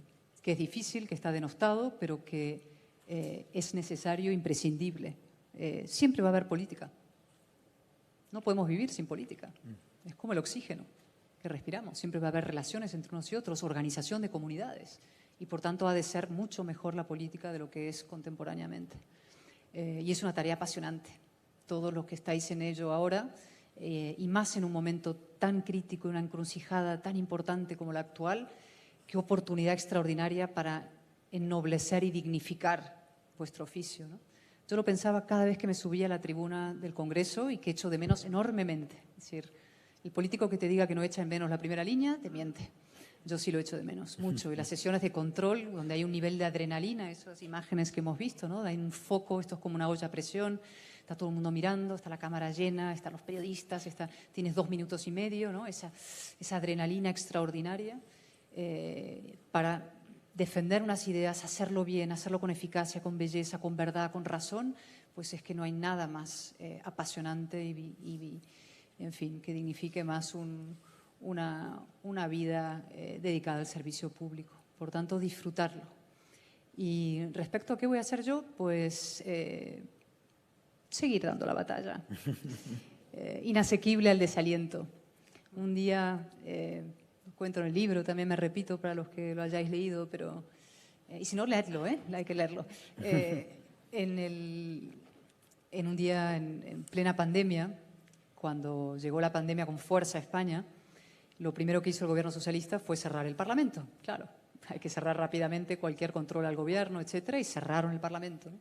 es difícil, que está denostado, pero que es necesario, imprescindible. Siempre va a haber política. No podemos vivir sin política. Es como el oxígeno que respiramos. Siempre va a haber relaciones entre unos y otros, organización de comunidades. Y por tanto ha de ser mucho mejor la política de lo que es contemporáneamente. Y es una tarea apasionante. Todos los que estáis en ello ahora, y más en un momento tan crítico, una encrucijada tan importante como la actual, qué oportunidad extraordinaria para ennoblecer y dignificar vuestro oficio, ¿no? Yo lo pensaba cada vez que me subía a la tribuna del Congreso y que echo de menos enormemente. Es decir, el político que te diga que no echa en menos la primera línea, te miente. Yo sí lo echo de menos, mucho. Y las sesiones de control, donde hay un nivel de adrenalina, esas imágenes que hemos visto, ¿no? Hay un foco, esto es como una olla a presión, está todo el mundo mirando, está la cámara llena, están los periodistas, tienes 2 minutos y medio, ¿no? Esa adrenalina extraordinaria para defender unas ideas, hacerlo bien, hacerlo con eficacia, con belleza, con verdad, con razón, pues es que no hay nada más apasionante y, en fin, que dignifique más una vida dedicada al servicio público. Por tanto, disfrutarlo. Y respecto a qué voy a hacer yo, pues seguir dando la batalla. Inasequible al desaliento. Un día... cuento en el libro, también me repito para los que lo hayáis leído, pero y si no, leedlo, hay que leerlo. En un día en plena pandemia, cuando llegó la pandemia con fuerza a España, lo primero que hizo el gobierno socialista fue cerrar el Parlamento. Claro, hay que cerrar rápidamente cualquier control al gobierno, etcétera, y cerraron el Parlamento, ¿no?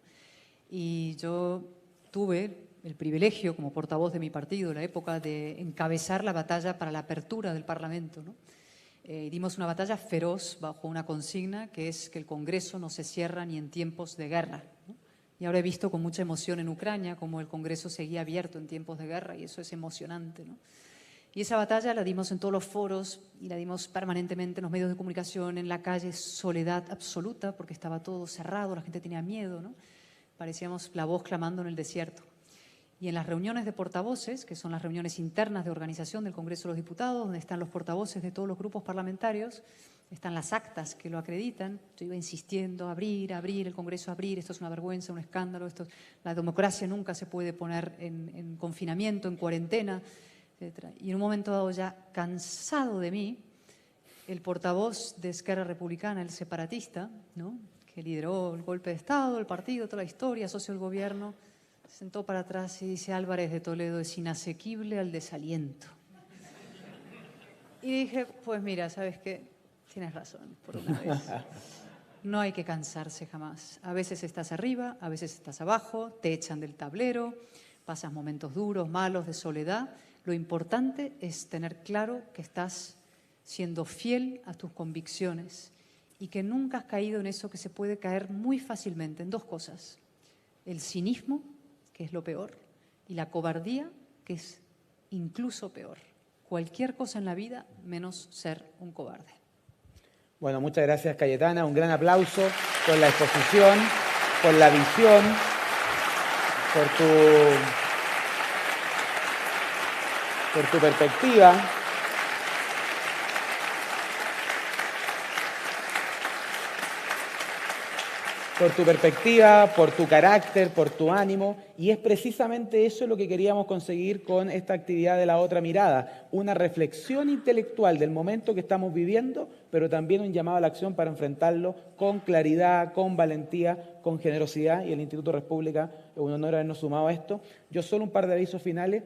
Y yo tuve el privilegio, como portavoz de mi partido en la época, de encabezar la batalla para la apertura del Parlamento, ¿no? Dimos una batalla feroz bajo una consigna que es que el Congreso no se cierra ni en tiempos de guerra, ¿no? Y ahora he visto con mucha emoción en Ucrania cómo el Congreso seguía abierto en tiempos de guerra y eso es emocionante, ¿no? Y esa batalla la dimos en todos los foros y la dimos permanentemente en los medios de comunicación, en la calle, soledad absoluta porque estaba todo cerrado, la gente tenía miedo, ¿no? Parecíamos la voz clamando en el desierto. Y en las reuniones de portavoces, que son las reuniones internas de organización del Congreso de los Diputados, donde están los portavoces de todos los grupos parlamentarios, están las actas que lo acreditan. Yo iba insistiendo, abrir, el Congreso abrir, esto es una vergüenza, un escándalo, la democracia nunca se puede poner en confinamiento, en cuarentena, etc. Y en un momento dado, ya cansado de mí, el portavoz de Esquerra Republicana, el separatista, ¿no?, que lideró el golpe de Estado, el partido, toda la historia, socio del gobierno, se sentó para atrás y dice: Álvarez de Toledo es inasequible al desaliento. Y dije, pues mira, ¿sabes qué? Tienes razón, por una vez. No hay que cansarse jamás. A veces estás arriba, a veces estás abajo, te echan del tablero, pasas momentos duros, malos, de soledad. Lo importante es tener claro que estás siendo fiel a tus convicciones y que nunca has caído en eso que se puede caer muy fácilmente, en 2 cosas. El cinismo, que es lo peor, y la cobardía, que es incluso peor. Cualquier cosa en la vida menos ser un cobarde. Bueno, muchas gracias, Cayetana. Un gran aplauso por la exposición, por la visión, por tu perspectiva. Por tu perspectiva, por tu carácter, por tu ánimo, y es precisamente eso lo que queríamos conseguir con esta actividad de La Otra Mirada, una reflexión intelectual del momento que estamos viviendo, pero también un llamado a la acción para enfrentarlo con claridad, con valentía, con generosidad, y el Instituto República es un honor habernos sumado a esto. Yo solo un par de avisos finales.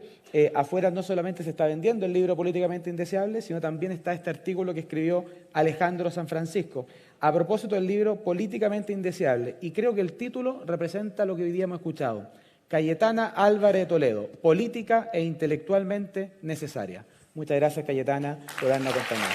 Afuera no solamente se está vendiendo el libro Políticamente Indeseable, sino también está este artículo que escribió Alejandro San Francisco a propósito del libro Políticamente Indeseable, y creo que el título representa lo que hoy día hemos escuchado. Cayetana Álvarez de Toledo, política e intelectualmente necesaria. Muchas gracias, Cayetana, por habernos acompañado.